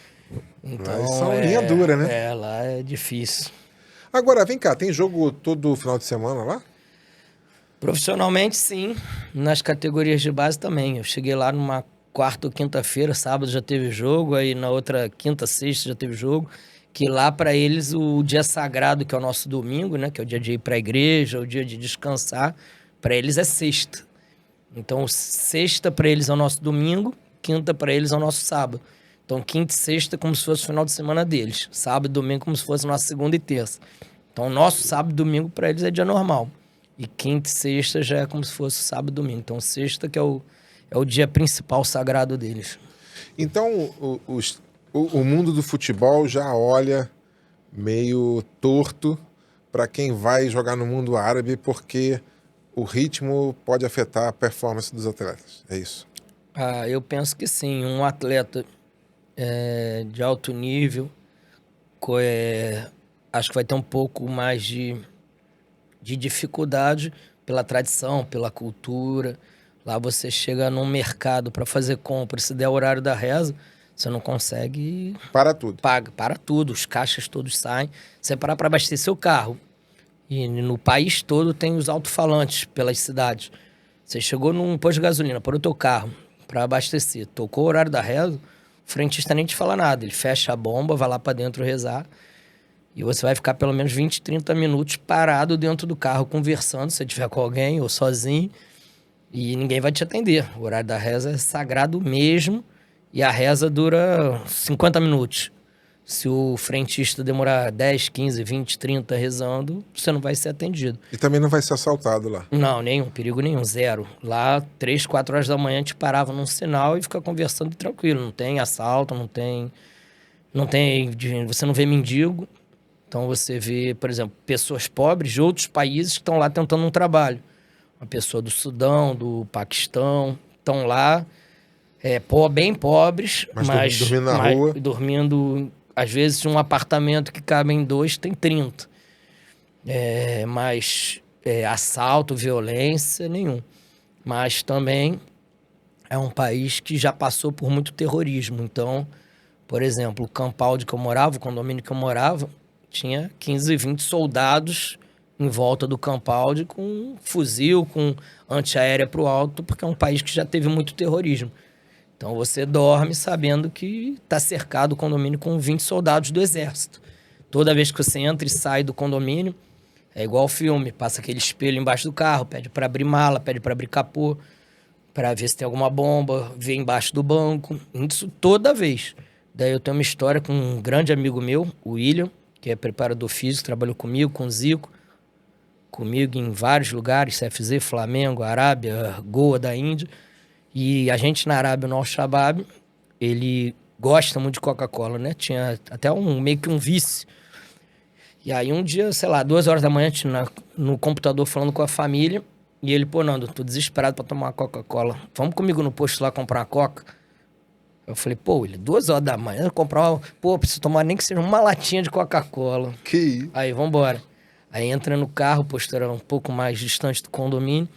Speaker 2: Então,
Speaker 1: Lá são linha dura, né?
Speaker 2: Lá é difícil.
Speaker 1: Agora, vem cá, tem jogo todo final de semana lá?
Speaker 2: Profissionalmente, sim. Nas categorias de base também. Eu cheguei lá numa quarta ou quinta-feira, sábado já teve jogo, aí na outra quinta, sexta já teve jogo, que lá para eles o dia sagrado, que é o nosso domingo, né, que é o dia de ir para a igreja, o dia de descansar, para eles é sexta. Então, sexta para eles é o nosso domingo, quinta para eles é o nosso sábado. Então, quinta e sexta é como se fosse o final de semana deles. Sábado e domingo como se fosse nossa segunda e terça. Então, o nosso sábado e domingo para eles é dia normal. E quinta e sexta já é como se fosse sábado e domingo. Então, sexta que é o dia principal sagrado deles.
Speaker 1: Então, o mundo do futebol já olha meio torto para quem vai jogar no mundo árabe, porque o ritmo pode afetar a performance dos atletas. É isso?
Speaker 2: Eu penso que sim. Um atleta de alto nível, acho que vai ter um pouco mais de dificuldade pela tradição, pela cultura. Lá você chega num mercado para fazer compra, se der o horário da reza, você não consegue...
Speaker 1: Para tudo.
Speaker 2: Para tudo, os caixas todos saem. Você parar para abastecer o carro. E no país todo tem os alto-falantes pelas cidades. Você chegou num posto de gasolina, parou o teu carro para abastecer, tocou o horário da reza, o frentista nem te fala nada. Ele fecha a bomba, vai lá para dentro rezar. E você vai ficar pelo menos 20, 30 minutos parado dentro do carro, conversando, se tiver com alguém ou sozinho. E ninguém vai te atender. O horário da reza é sagrado mesmo. E a reza dura 50 minutos. Se o frentista demorar 10, 15, 20, 30 rezando, você não vai ser atendido.
Speaker 1: E também não vai ser assaltado lá.
Speaker 2: Não, perigo nenhum, zero. Lá, 3, 4 horas da manhã, te parava num sinal e fica conversando tranquilo. Não tem assalto, não tem... Você não vê mendigo. Então você vê, por exemplo, pessoas pobres de outros países que estão lá tentando um trabalho. Uma pessoa do Sudão, do Paquistão, estão lá, bem pobres,
Speaker 1: Mas dormindo na rua.
Speaker 2: dormindo, às vezes, um apartamento que cabem 2, tem 30. Mas assalto, violência, nenhum. Mas também é um país que já passou por muito terrorismo. Então, por exemplo, o Campaldi que eu morava, o condomínio que eu morava, tinha 15, 20 soldados em volta do Campaldi com um fuzil, com antiaérea pro alto, porque é um país que já teve muito terrorismo. Então você dorme sabendo que está cercado o condomínio com 20 soldados do exército. Toda vez que você entra e sai do condomínio, é igual ao filme, passa aquele espelho embaixo do carro, pede para abrir mala, pede para abrir capô, para ver se tem alguma bomba, ver embaixo do banco. Isso toda vez. Daí eu tenho uma história com um grande amigo meu, o William, que é preparador físico, trabalhou comigo, com o Zico, comigo em vários lugares, CFZ, Flamengo, Arábia, Goa da Índia. E a gente na Arábia, no Al-Shabaab, ele gosta muito de Coca-Cola, né? Tinha até meio que um vício. E aí um dia, sei lá, 2 horas da manhã, no computador falando com a família, e ele, pô, Nando, tô desesperado pra tomar uma Coca-Cola. Vamos comigo no posto lá comprar uma Coca? Eu falei, pô, William, 2 horas da manhã, comprar uma... Pô, preciso tomar nem que seja uma latinha de Coca-Cola.
Speaker 1: Que isso?
Speaker 2: Aí, vambora. Aí entra no carro, o posto era um pouco mais distante do condomínio.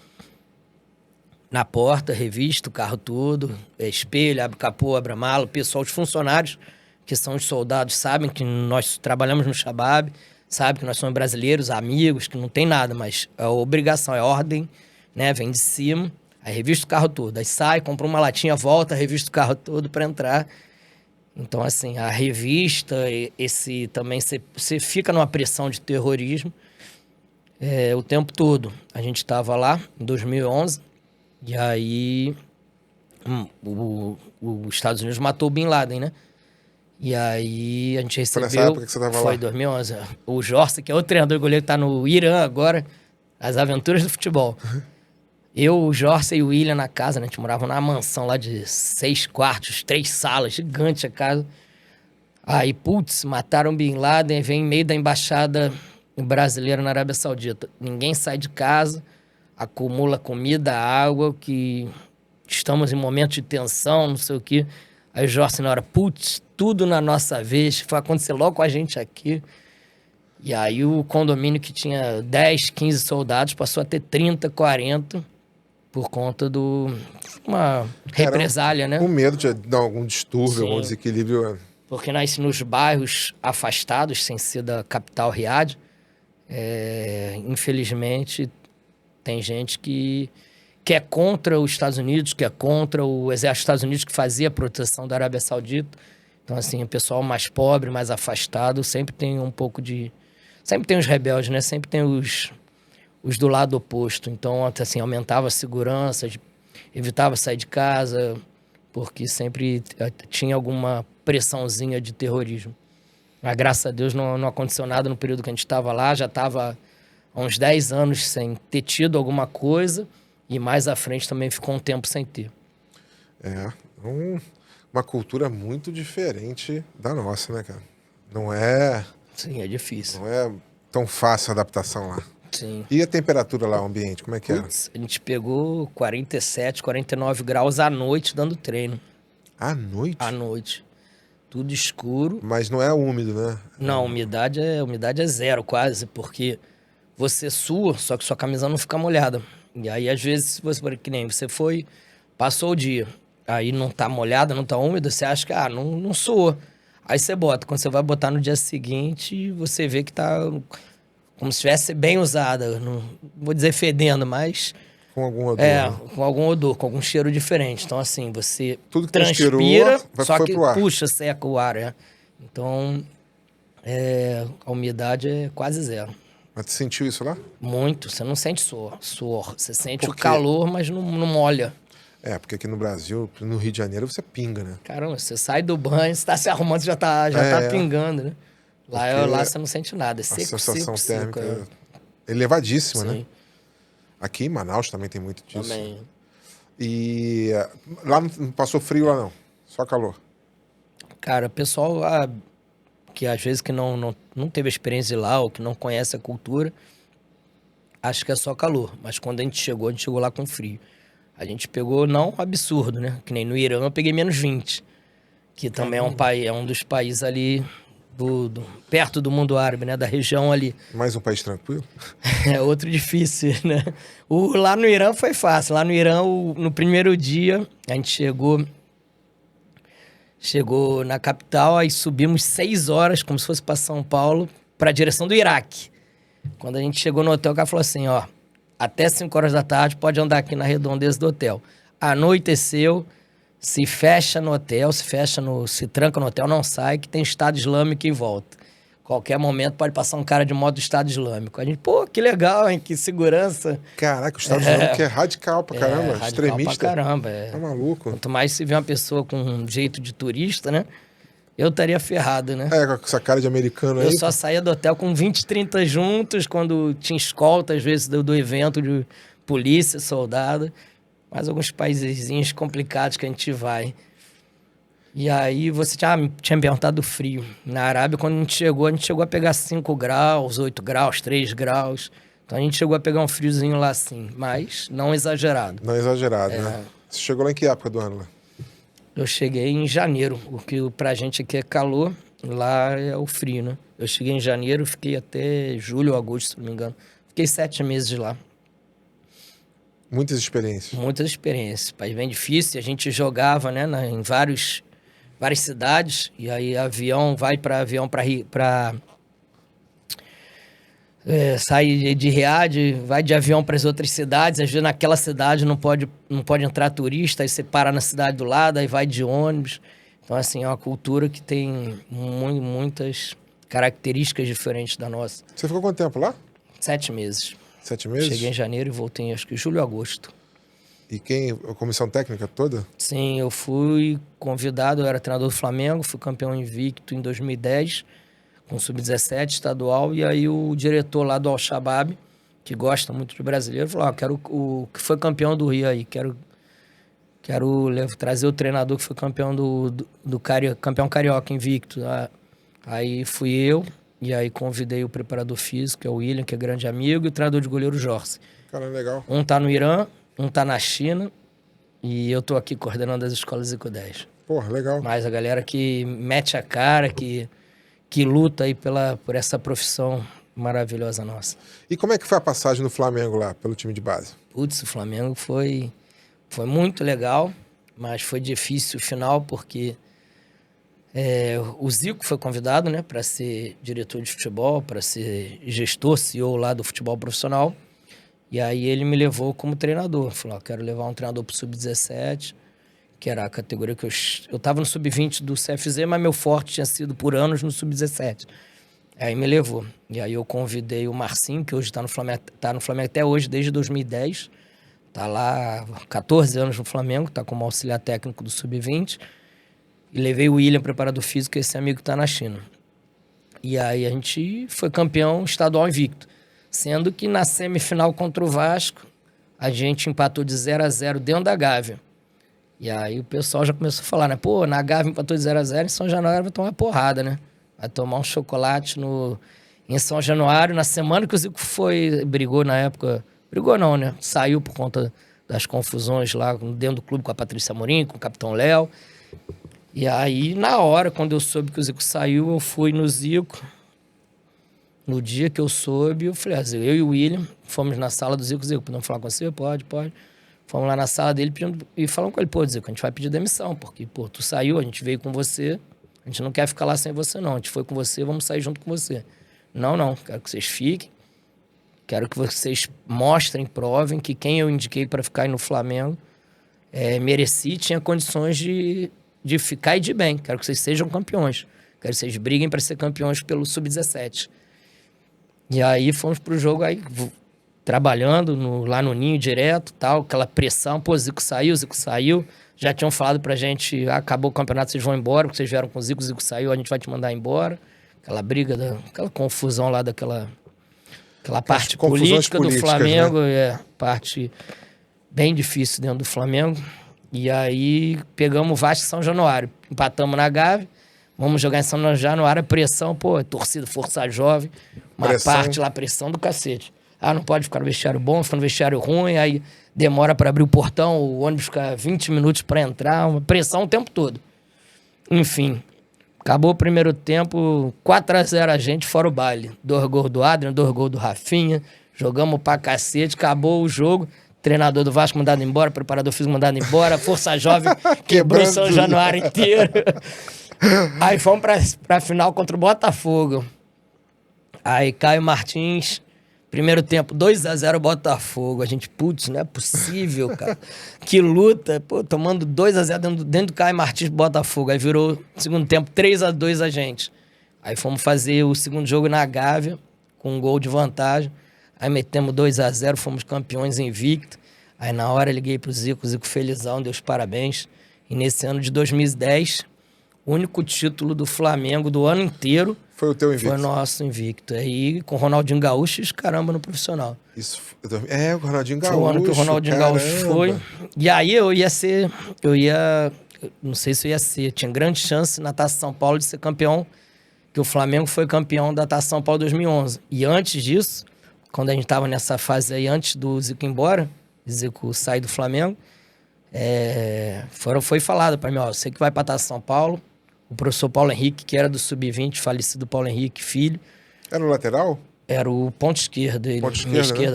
Speaker 2: Na porta, revista, o carro todo, espelho, abre capô, abre a mala. O pessoal, os funcionários, que são os soldados, sabem que nós trabalhamos no Shabab, sabem que nós somos brasileiros, amigos, que não tem nada, mas a obrigação, é ordem, né? Vem de cima, aí revista o carro todo. Aí sai, compra uma latinha, volta, revista o carro todo para entrar. Então, assim, a revista, esse também, você fica numa pressão de terrorismo o tempo todo. A gente estava lá, em 2011, e aí os Estados Unidos matou o Bin Laden, né? E aí a gente recebeu...
Speaker 1: Foi nessa época que você tava lá?
Speaker 2: Foi em 2011. O Jorge, que é outro treinador goleiro, tá no Irã agora, as aventuras do futebol. Eu, o Jorge e o William na casa, né? A gente morava numa mansão lá de 6 quartos, 3 salas, gigante a casa. Aí, putz, mataram o Bin Laden, vem em meio da embaixada brasileira na Arábia Saudita. Ninguém sai de casa, acumula comida, água, que estamos em momento de tensão, não sei o quê. Aí o Jorge na hora, putz, tudo na nossa vez, vai acontecer logo com a gente aqui. E aí o condomínio que tinha 10, 15 soldados passou a ter 30, 40 por conta uma represália, né?
Speaker 1: Com medo de dar algum distúrbio,
Speaker 2: Sim.
Speaker 1: algum desequilíbrio.
Speaker 2: Porque nos bairros afastados, sem ser da capital Riad, infelizmente tem gente que é contra os Estados Unidos, que é contra o exército dos Estados Unidos que fazia a proteção da Arábia Saudita. Então, assim, o pessoal mais pobre, mais afastado, sempre tem um pouco de... Sempre tem os rebeldes, né? Sempre tem os do lado oposto. Então, assim, aumentava a segurança, evitava sair de casa, porque sempre tinha alguma pressãozinha de terrorismo. Mas, graças a Deus, não aconteceu nada no período que a gente estava lá. Já estava há uns 10 anos sem ter tido alguma coisa. E mais à frente também ficou um tempo sem ter.
Speaker 1: Uma cultura muito diferente da nossa, né, cara? Não é...
Speaker 2: Sim, é difícil.
Speaker 1: Não é tão fácil a adaptação lá.
Speaker 2: Sim.
Speaker 1: E a temperatura lá, o ambiente, como é que era?
Speaker 2: A gente pegou 47, 49 graus à noite dando treino.
Speaker 1: À noite?
Speaker 2: À noite. Tudo escuro.
Speaker 1: Mas não é úmido, né?
Speaker 2: Não, a umidade é zero quase, porque você sua, só que sua camisa não fica molhada. E aí, às vezes, que nem você foi, passou o dia, aí não tá molhada, não tá úmida, você acha que, não soa. Aí você bota. Quando você vai botar no dia seguinte, você vê que tá como se estivesse bem usada. Não vou dizer fedendo, mas...
Speaker 1: Com algum odor. Né?
Speaker 2: Com algum odor, com algum cheiro diferente. Então, assim, você
Speaker 1: tudo que
Speaker 2: transpira, só que
Speaker 1: pro ar.
Speaker 2: puxa, seca o ar, Então, a umidade é quase zero.
Speaker 1: Mas você sentiu isso lá?
Speaker 2: Muito. Você não sente suor. Você sente o calor, mas não molha.
Speaker 1: Porque aqui no Brasil, no Rio de Janeiro, você pinga, né?
Speaker 2: Caramba, você sai do banho, você tá se arrumando, você já tá pingando, né? Lá você não sente nada. É seco,
Speaker 1: a sensação
Speaker 2: seco,
Speaker 1: térmica
Speaker 2: seco.
Speaker 1: é elevadíssima,
Speaker 2: Sim.
Speaker 1: né? Aqui em Manaus também tem muito disso.
Speaker 2: Também.
Speaker 1: E lá não passou frio lá, não? Só calor?
Speaker 2: Cara, o pessoal que às vezes que não teve a experiência de lá ou que não conhece a cultura, acha que é só calor. Mas quando a gente chegou lá com frio. A gente pegou, não absurdo, né? Que nem no Irã eu peguei -20, que também é um dos países ali perto do mundo árabe, né? Da região ali.
Speaker 1: Mais um país tranquilo?
Speaker 2: É outro difícil, né? Lá no Irã foi fácil. Lá no Irã, no primeiro dia, a gente chegou na capital, aí subimos 6 horas, como se fosse para São Paulo, para a direção do Iraque. Quando a gente chegou no hotel, o cara falou assim, ó, até 5 horas da tarde pode andar aqui na redondeza do hotel. Anoiteceu, se fecha no hotel, se tranca no hotel, não sai, que tem Estado Islâmico em volta. Qualquer momento pode passar um cara de moto do Estado Islâmico. A gente, pô, que legal, hein? Que segurança.
Speaker 1: Caraca, o Estado Islâmico é radical pra caramba,
Speaker 2: radical
Speaker 1: extremista.
Speaker 2: pra caramba,
Speaker 1: Tá maluco.
Speaker 2: Quanto mais se vê uma pessoa com um jeito de turista, né? Eu estaria ferrado, né?
Speaker 1: Com essa cara de americano aí.
Speaker 2: Eu só saía do hotel com 20, 30 juntos, quando tinha escolta, às vezes, do evento de polícia, soldado. Mas alguns paisezinhos complicados que a gente vai. E aí você tinha me perguntado do frio. Na Arábia, quando a gente chegou a pegar 5 graus, 8 graus, 3 graus. Então a gente chegou a pegar um friozinho lá sim, mas não exagerado.
Speaker 1: Não exagerado, né? Você chegou lá em que época do ano? Lá?
Speaker 2: Eu cheguei em janeiro, porque pra gente aqui é calor, lá é o frio, né? Eu cheguei em janeiro, fiquei até julho ou agosto, se não me engano. Fiquei 7 meses lá.
Speaker 1: Muitas experiências.
Speaker 2: Muitas experiências. País bem difícil, a gente jogava, né, em várias cidades, e aí sai de Riad, vai de avião para as outras cidades, às vezes naquela cidade não pode entrar turista, aí você para na cidade do lado, aí vai de ônibus. Então, assim, é uma cultura que tem muitas características diferentes da nossa.
Speaker 1: Você ficou quanto tempo lá?
Speaker 2: 7 meses.
Speaker 1: 7 meses?
Speaker 2: Cheguei em janeiro e voltei, acho que julho ou agosto.
Speaker 1: E a comissão técnica toda?
Speaker 2: Sim, eu fui convidado, eu era treinador do Flamengo, fui campeão invicto em 2010, com sub-17 estadual, e aí o diretor lá do Al-Shabaab, que gosta muito de brasileiro, falou, quero o que foi campeão do Rio aí, quero trazer o treinador que foi campeão campeão carioca invicto. Aí fui eu, e aí convidei o preparador físico, que é o William, que é grande amigo, e o treinador de goleiro Jorge.
Speaker 1: Cara, legal.
Speaker 2: Um tá no Irã, um tá na China, e eu tô aqui coordenando as escolas Zico 10.
Speaker 1: Porra, legal.
Speaker 2: Mas a galera que mete a cara, que luta aí por essa profissão maravilhosa nossa.
Speaker 1: E como é que foi a passagem no Flamengo lá, pelo time de base?
Speaker 2: Putz, o Flamengo foi muito legal, mas foi difícil o final, porque o Zico foi convidado, né, para ser diretor de futebol, para ser gestor, CEO lá do futebol profissional. E aí ele me levou como treinador. Falou, quero levar um treinador pro Sub-17, que era a categoria que eu tava no Sub-20 do CFZ, mas meu forte tinha sido por anos no Sub-17. Aí me levou. E aí eu convidei o Marcinho, que hoje tá no Flamengo até hoje, desde 2010. Tá lá há 14 anos no Flamengo, tá como auxiliar técnico do Sub-20. E levei o William, preparador físico, esse amigo que tá na China. E aí a gente foi campeão estadual invicto. Sendo que na semifinal contra o Vasco, a gente empatou de 0-0 dentro da Gávea. E aí o pessoal já começou a falar, né? Pô, na Gávea empatou de 0-0, em São Januário vai tomar uma porrada, né? Vai tomar um chocolate em São Januário. Na semana que o Zico brigou na época... Brigou não, né? Saiu por conta das confusões lá dentro do clube com a Patrícia Amorim, com o Capitão Léo. E aí, na hora, quando eu soube que o Zico saiu, eu fui no Zico... No dia que eu soube, eu falei, eu e o William fomos na sala do Zico, podemos falar com você? Pode. Fomos lá na sala dele e falamos com ele, pô, Zico, a gente vai pedir demissão, porque, pô, tu saiu, a gente veio com você, a gente não quer ficar lá sem você, não. A gente foi com você, vamos sair junto com você. Não, quero que vocês fiquem, quero que vocês mostrem, provem que quem eu indiquei para ficar aí no Flamengo merecia e tinha condições de ficar e de bem. Quero que vocês sejam campeões. Quero que vocês briguem para ser campeões pelo Sub-17. E aí fomos pro jogo, aí trabalhando lá no Ninho direto, tal, aquela pressão, pô, Zico saiu, já tinham falado pra gente, acabou o campeonato, vocês vão embora, porque vocês vieram com o Zico saiu, a gente vai te mandar embora. Aquela briga, aquela confusão lá aquela parte política do Flamengo, né? Parte bem difícil dentro do Flamengo. E aí pegamos o Vasco e São Januário, empatamos na Gávea. Vamos jogar em São Januário, pressão, pô, torcida, força jovem, uma parte lá, pressão do cacete. Não pode ficar no vestiário bom, fica no vestiário ruim, aí demora para abrir o portão, o ônibus fica 20 minutos para entrar, uma pressão o tempo todo. Enfim, acabou o primeiro tempo, 4-0 a gente, fora o baile. 2 gols do Adrian, 2 gols do Rafinha, jogamos pra cacete, acabou o jogo. Treinador do Vasco mandado embora, preparador físico mandado embora, Força Jovem quebrou São Januário inteiro. Aí fomos pra final contra o Botafogo. Aí Caio Martins, primeiro tempo, 2-0 Botafogo. A gente, putz, não é possível, cara. Que luta, pô, tomando 2-0 dentro do Caio Martins Botafogo. Aí virou, segundo tempo, 3-2 a gente. Aí fomos fazer o segundo jogo na Gávea, com um gol de vantagem. Aí metemos 2-0, fomos campeões invicto. Aí na hora liguei pro Zico, felizão, deu os parabéns. E nesse ano de 2010, o único título do Flamengo do ano inteiro
Speaker 1: foi o teu invicto.
Speaker 2: Foi nosso invicto. Aí com o Ronaldinho Gaúcho e caramba no profissional.
Speaker 1: Isso, o Ronaldinho Gaúcho.
Speaker 2: Foi o ano que o Ronaldinho Gaúcho foi. E aí não sei se eu ia ser, tinha grande chance na Taça São Paulo de ser campeão, que o Flamengo foi campeão da Taça São Paulo 2011. E antes disso, quando a gente tava nessa fase aí, antes do Zico ir embora, Zico sair do Flamengo, foi falado para mim, ó, você que vai pra Taça São Paulo, o professor Paulo Henrique, que era do Sub-20, falecido Paulo Henrique, filho.
Speaker 1: Era o lateral?
Speaker 2: Era o ponto esquerdo.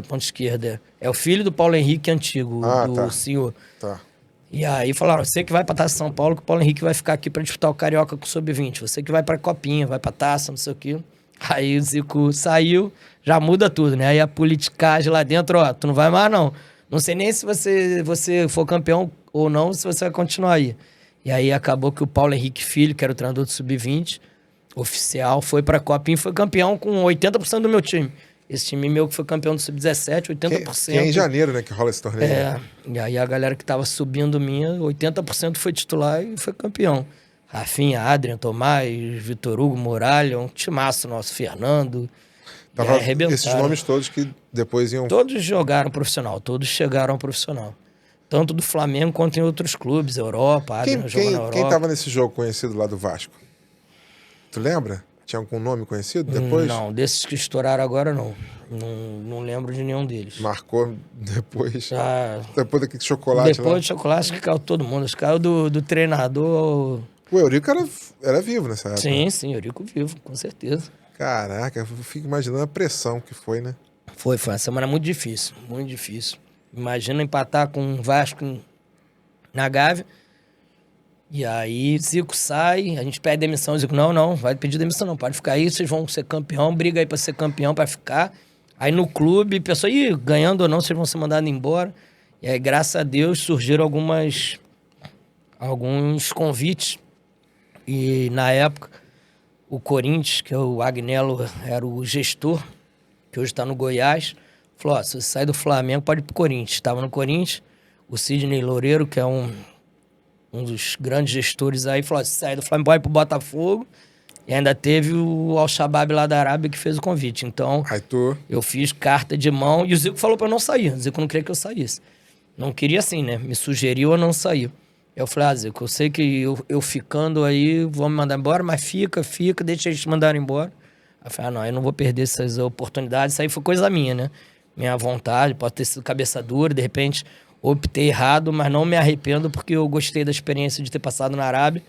Speaker 2: Ponto esquerda. É o filho do Paulo Henrique antigo, senhor.
Speaker 1: Tá.
Speaker 2: E aí falaram, você que vai pra Taça São Paulo, que o Paulo Henrique vai ficar aqui pra disputar o Carioca com o Sub-20. Você que vai pra Copinha, vai pra Taça, não sei o quê. Aí o Zico saiu, já muda tudo, né? Aí a politicagem lá dentro, ó, tu não vai mais não. Não sei nem se você for campeão ou não, se você vai continuar aí. E aí acabou que o Paulo Henrique Filho, que era o treinador do Sub-20, oficial, foi pra Copinha e foi campeão com 80% do meu time. Esse time meu que foi campeão do Sub-17, 80%.
Speaker 1: Que é em janeiro, né, que rola esse torneio.
Speaker 2: E aí a galera que tava subindo minha, 80% foi titular e foi campeão. Rafinha, Adrian, Tomás, Vitor Hugo, Muralha, um timaço nosso, Fernando.
Speaker 1: Esses nomes todos que depois iam...
Speaker 2: Todos jogaram profissional, todos chegaram ao profissional. Tanto do Flamengo quanto em outros clubes, Europa, Adrian jogou na Europa.
Speaker 1: Quem tava nesse jogo conhecido lá do Vasco? Tu lembra? Tinha algum nome conhecido depois?
Speaker 2: Não, desses que estouraram agora não. Não lembro de nenhum deles.
Speaker 1: Marcou depois? Depois daquele chocolate
Speaker 2: depois do chocolate que caiu todo mundo. Acho que caiu do treinador...
Speaker 1: O Eurico era vivo nessa época.
Speaker 2: Sim, Eurico vivo, com certeza.
Speaker 1: Caraca, eu fico imaginando a pressão que foi, né?
Speaker 2: Foi uma semana muito difícil, muito difícil. Imagina empatar com o Vasco na Gávea. E aí Zico sai, a gente pede demissão. O Zico, não, vai pedir demissão não, pode ficar aí, vocês vão ser campeão, briga aí pra ser campeão, pra ficar. Aí no clube, pessoal, ganhando ou não, vocês vão ser mandados embora. E aí, graças a Deus, surgiram alguns convites. E na época, o Corinthians, que é o Agnello, era o gestor, que hoje está no Goiás, falou, se você sair do Flamengo, pode ir pro Corinthians. Estava no Corinthians, o Sidney Loureiro, que é um dos grandes gestores aí, falou, se sair do Flamengo, pode ir pro Botafogo. E ainda teve o Al-Shabaab lá da Arábia que fez o convite. Então, eu fiz carta de mão e o Zico falou para eu não sair. O Zico não queria que eu saísse. Não queria assim, né? Me sugeriu eu não sair. Eu falei, Zico, eu sei que eu ficando aí, vão me mandar embora, mas fica, deixa eles te mandarem embora. Eu falei, não, eu não vou perder essas oportunidades. Isso aí foi coisa minha, né? Minha vontade, pode ter sido cabeça dura, de repente optei errado, mas não me arrependo porque eu gostei da experiência de ter passado na Arábia,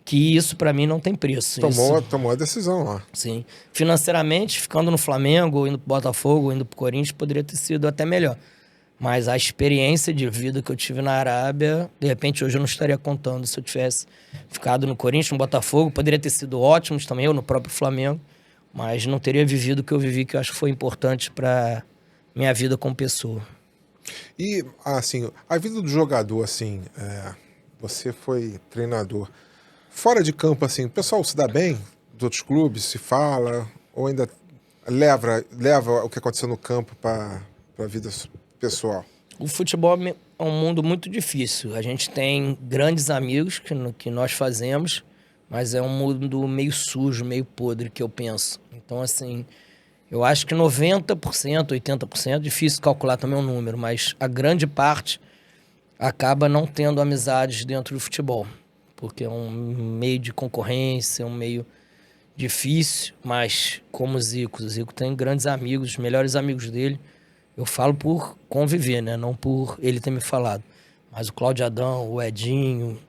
Speaker 2: que isso pra mim não tem preço.
Speaker 1: Tomou a decisão lá.
Speaker 2: Sim. Financeiramente, ficando no Flamengo, indo pro Botafogo, indo pro Corinthians, poderia ter sido até melhor. Mas a experiência de vida que eu tive na Arábia, de repente hoje eu não estaria contando. Se eu tivesse ficado no Corinthians, no Botafogo, poderia ter sido ótimos também, eu no próprio Flamengo, mas não teria vivido o que eu vivi, que eu acho que foi importante para minha vida como pessoa.
Speaker 1: E, assim, a vida do jogador, assim, você foi treinador. Fora de campo, assim, o pessoal se dá bem? Dos outros clubes, se fala? Ou ainda leva o que aconteceu no campo para a vida pessoal?
Speaker 2: O futebol é um mundo muito difícil. A gente tem grandes amigos que nós fazemos, mas é um mundo meio sujo, meio podre, que eu penso. Então, assim, eu acho que 90%, 80%, difícil calcular também o número, mas a grande parte acaba não tendo amizades dentro do futebol, porque é um meio de concorrência, é um meio difícil, mas como o Zico tem grandes amigos, os melhores amigos dele Eu falo por conviver, né? Não por ele ter me falado. Mas o Cláudio Adão, o Edinho,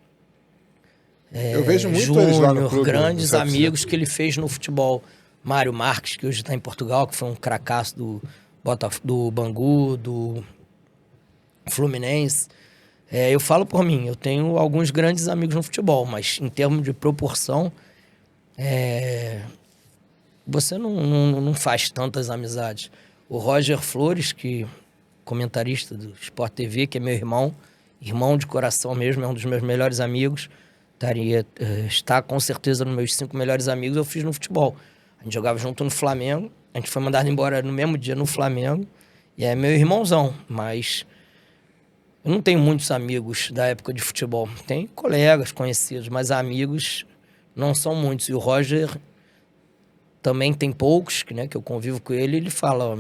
Speaker 1: Eu vejo muito eles lá no
Speaker 2: Júnior,
Speaker 1: clube, no
Speaker 2: grandes
Speaker 1: CFC.
Speaker 2: amigos que ele fez no futebol. Mário Marques, que hoje está em Portugal, que foi um cracaço do Bangu, do Fluminense. Eu falo por mim, eu tenho alguns grandes amigos no futebol, mas em termos de proporção, você não faz tantas amizades. O Roger Flores, que comentarista do Sport TV, que é meu irmão de coração mesmo, é um dos meus melhores amigos, está com certeza nos meus 5 melhores amigos, eu fiz no futebol. A gente jogava junto no Flamengo, a gente foi mandado embora no mesmo dia no Flamengo, e é meu irmãozão, mas eu não tenho muitos amigos da época de futebol. Tenho colegas conhecidos, mas amigos não são muitos. E o Roger também tem poucos, né, que eu convivo com ele, ele fala,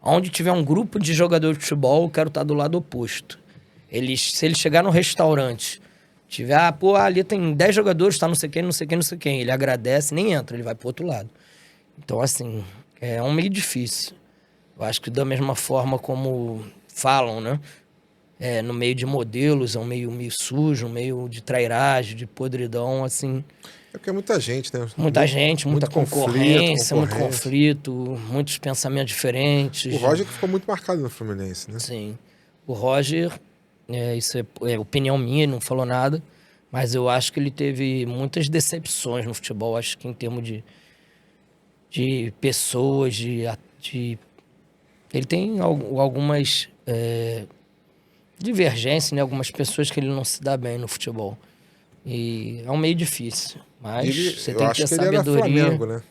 Speaker 2: onde tiver um grupo de jogadores de futebol, eu quero estar do lado oposto. Se ele chegar no restaurante, tiver, ali tem 10 jogadores, tá não sei quem, não sei quem, não sei quem, ele agradece, nem entra, ele vai pro outro lado. Então, assim, é um meio difícil. Eu acho que da mesma forma como falam, né, no meio de modelos, é um meio sujo, um meio de trairagem, de podridão, assim.
Speaker 1: É porque é muita gente, né?
Speaker 2: Muita gente, muita concorrência, muito
Speaker 1: concorrência.
Speaker 2: conflito, muitos pensamentos diferentes.
Speaker 1: O Roger que ficou muito marcado no Fluminense, né?
Speaker 2: Sim. O Roger, isso é opinião minha, ele não falou nada, mas eu acho que ele teve muitas decepções no futebol. Acho que em termos de pessoas, ele tem algumas divergências, né? Algumas pessoas que ele não se dá bem no futebol. E é um meio difícil, mas você tem que ter sabedoria.
Speaker 1: Ele era Flamengo, né?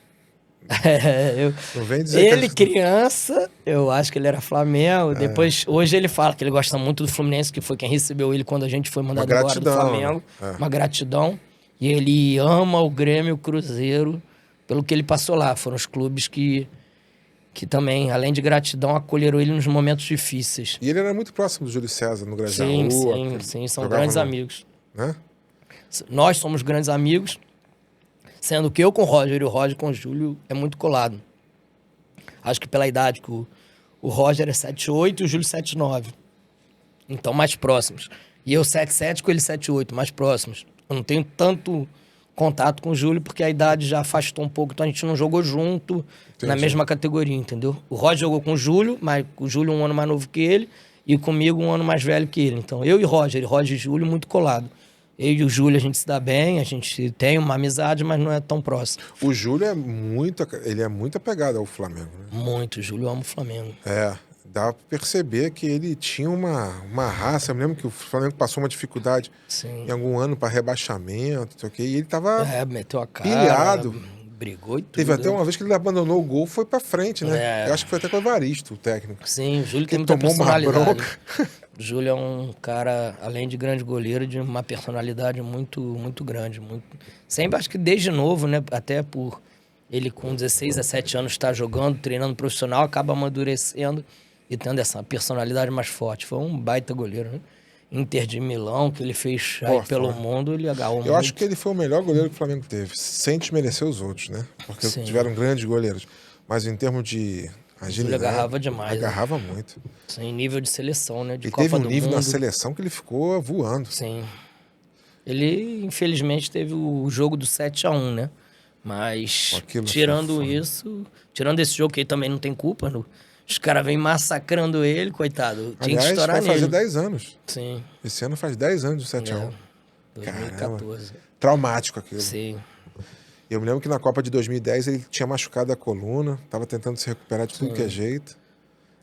Speaker 1: Não vem dizer
Speaker 2: ele criança, eu acho que ele era Flamengo. Depois, hoje ele fala que ele gosta muito do Fluminense, que foi quem recebeu ele quando a gente foi mandado embora do Flamengo.
Speaker 1: Né?
Speaker 2: Uma gratidão. E ele ama o Grêmio, o Cruzeiro, pelo que ele passou lá. Foram os clubes que também, além de gratidão, acolheram ele nos momentos difíceis.
Speaker 1: E ele era muito próximo do Júlio César, no Grajaú.
Speaker 2: Sim, são grandes amigos.
Speaker 1: Né?
Speaker 2: Nós somos grandes amigos, sendo que eu com o Roger e o Roger com o Júlio é muito colado. Acho que pela idade, que o Roger é 7'8" e o Júlio 7'9". Então, mais próximos. E eu 7'7" com ele 7'8", mais próximos. Eu não tenho tanto contato com o Júlio, porque a idade já afastou um pouco, então a gente não jogou junto. Entendi. Na mesma categoria, entendeu? O Roger jogou com o Júlio, mas o Júlio 1 ano mais novo que ele, e comigo 1 ano mais velho que ele. Então, eu e Roger e Júlio muito colado. Eu e o Júlio, a gente se dá bem, a gente tem uma amizade, mas não é tão próximo.
Speaker 1: O Júlio ele é muito apegado ao Flamengo, né?
Speaker 2: Muito, o Júlio ama o Flamengo.
Speaker 1: Dá pra perceber que ele tinha uma raça. Eu me lembro que o Flamengo passou uma dificuldade em algum ano para rebaixamento, não sei o quê, e ele tava
Speaker 2: meteu a cara,
Speaker 1: pilhado.
Speaker 2: Brigou e tudo.
Speaker 1: Teve até uma vez que ele abandonou o gol, foi pra frente, né? Eu acho que foi até com o Evaristo, o técnico.
Speaker 2: Sim, o Júlio tem muita personalidade. O Júlio é um cara, além de grande goleiro, de uma personalidade muito, muito grande. Sempre, acho que desde novo, né? Até por ele com 16, 17 anos estar jogando, treinando profissional, acaba amadurecendo e tendo essa personalidade mais forte. Foi um baita goleiro, né? Inter de Milão, que ele fez aí pelo mundo, ele agarrou muito.
Speaker 1: Eu acho que ele foi o melhor goleiro que o Flamengo teve, sem desmerecer os outros, né? Porque tiveram grandes goleiros. Mas em termos de agilidade...
Speaker 2: Ele agarrava demais.
Speaker 1: Agarrava muito.
Speaker 2: Sim, nível de seleção, né? De
Speaker 1: ele
Speaker 2: Copa
Speaker 1: teve um
Speaker 2: do
Speaker 1: nível
Speaker 2: Mundo.
Speaker 1: na seleção que ele ficou voando.
Speaker 2: Sim. Ele, infelizmente, teve o jogo do 7-1, né? Mas, tirando esse jogo, que ele também não tem culpa, os caras vêm massacrando ele, coitado. Tinha que estourar nele.
Speaker 1: Vai fazer 10 anos.
Speaker 2: Sim.
Speaker 1: Esse ano faz 10 anos do 7-1.
Speaker 2: 2014.
Speaker 1: Caramba. Traumático aquilo.
Speaker 2: Sim.
Speaker 1: Eu me lembro que na Copa de 2010 ele tinha machucado a coluna, tava tentando se recuperar de tudo que é jeito.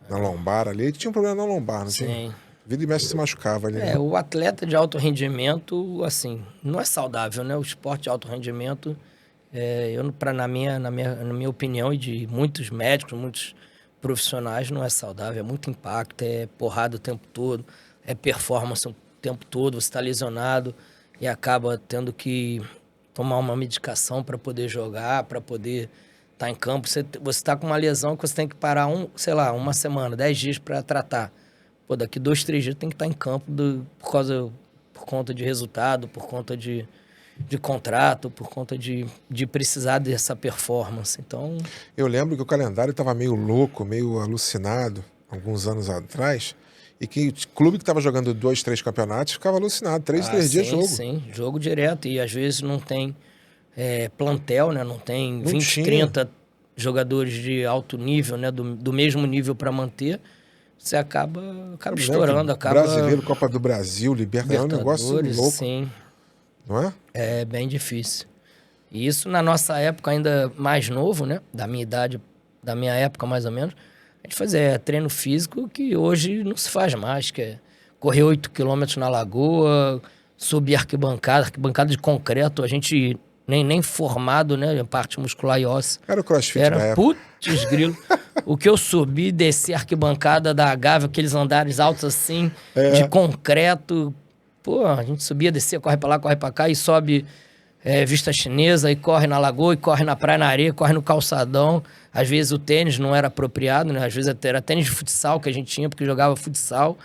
Speaker 1: Na lombar ali. Ele tinha um problema na lombar, não tinha? Vida e mexe se machucava ali.
Speaker 2: O atleta de alto rendimento, assim, não é saudável, né? O esporte de alto rendimento, na minha opinião e de muitos médicos, muitos profissionais, não é saudável. É muito impacto, é porrada o tempo todo, é performance o tempo todo, você está lesionado e acaba tendo que tomar uma medicação para poder jogar, para poder estar em campo. Você está com uma lesão que você tem que parar uma semana, 10 dias para tratar. Daqui 2, 3 dias tem que estar em campo por conta de resultado, por conta de de contrato, por conta de precisar dessa performance. Então,
Speaker 1: Eu lembro que o calendário estava meio louco, meio alucinado, alguns anos atrás, e que o clube que estava jogando 2, 3 campeonatos ficava alucinado, 3 dias jogo.
Speaker 2: Sim, jogo direto. E às vezes não tem plantel, né? Não tem
Speaker 1: Não
Speaker 2: 20,
Speaker 1: tinha.
Speaker 2: 30 jogadores de alto nível, né? Do mesmo nível para manter. Você acaba estourando, acaba...
Speaker 1: Brasileiro, Copa do Brasil, Libertadores, é um negócio
Speaker 2: Libertadores,
Speaker 1: louco,
Speaker 2: sim.
Speaker 1: não é?
Speaker 2: É bem difícil. E isso na nossa época ainda mais novo, né? Da minha idade, da minha época mais ou menos. A gente fazia treino físico que hoje não se faz mais, que é correr 8 quilômetros na lagoa, subir arquibancada de concreto. A gente nem formado, né? Parte muscular e óssea.
Speaker 1: Era o CrossFit da época.
Speaker 2: Putz grilo. O que eu subi, desci a arquibancada da Gávea, aqueles andares altos assim, de concreto. Pô, a gente subia, descia, corre pra lá, corre pra cá e sobe vista chinesa, e corre na lagoa, e corre na praia, na areia, corre no calçadão. Às vezes o tênis não era apropriado, né? Às vezes era tênis de futsal que a gente tinha, porque jogava futsal.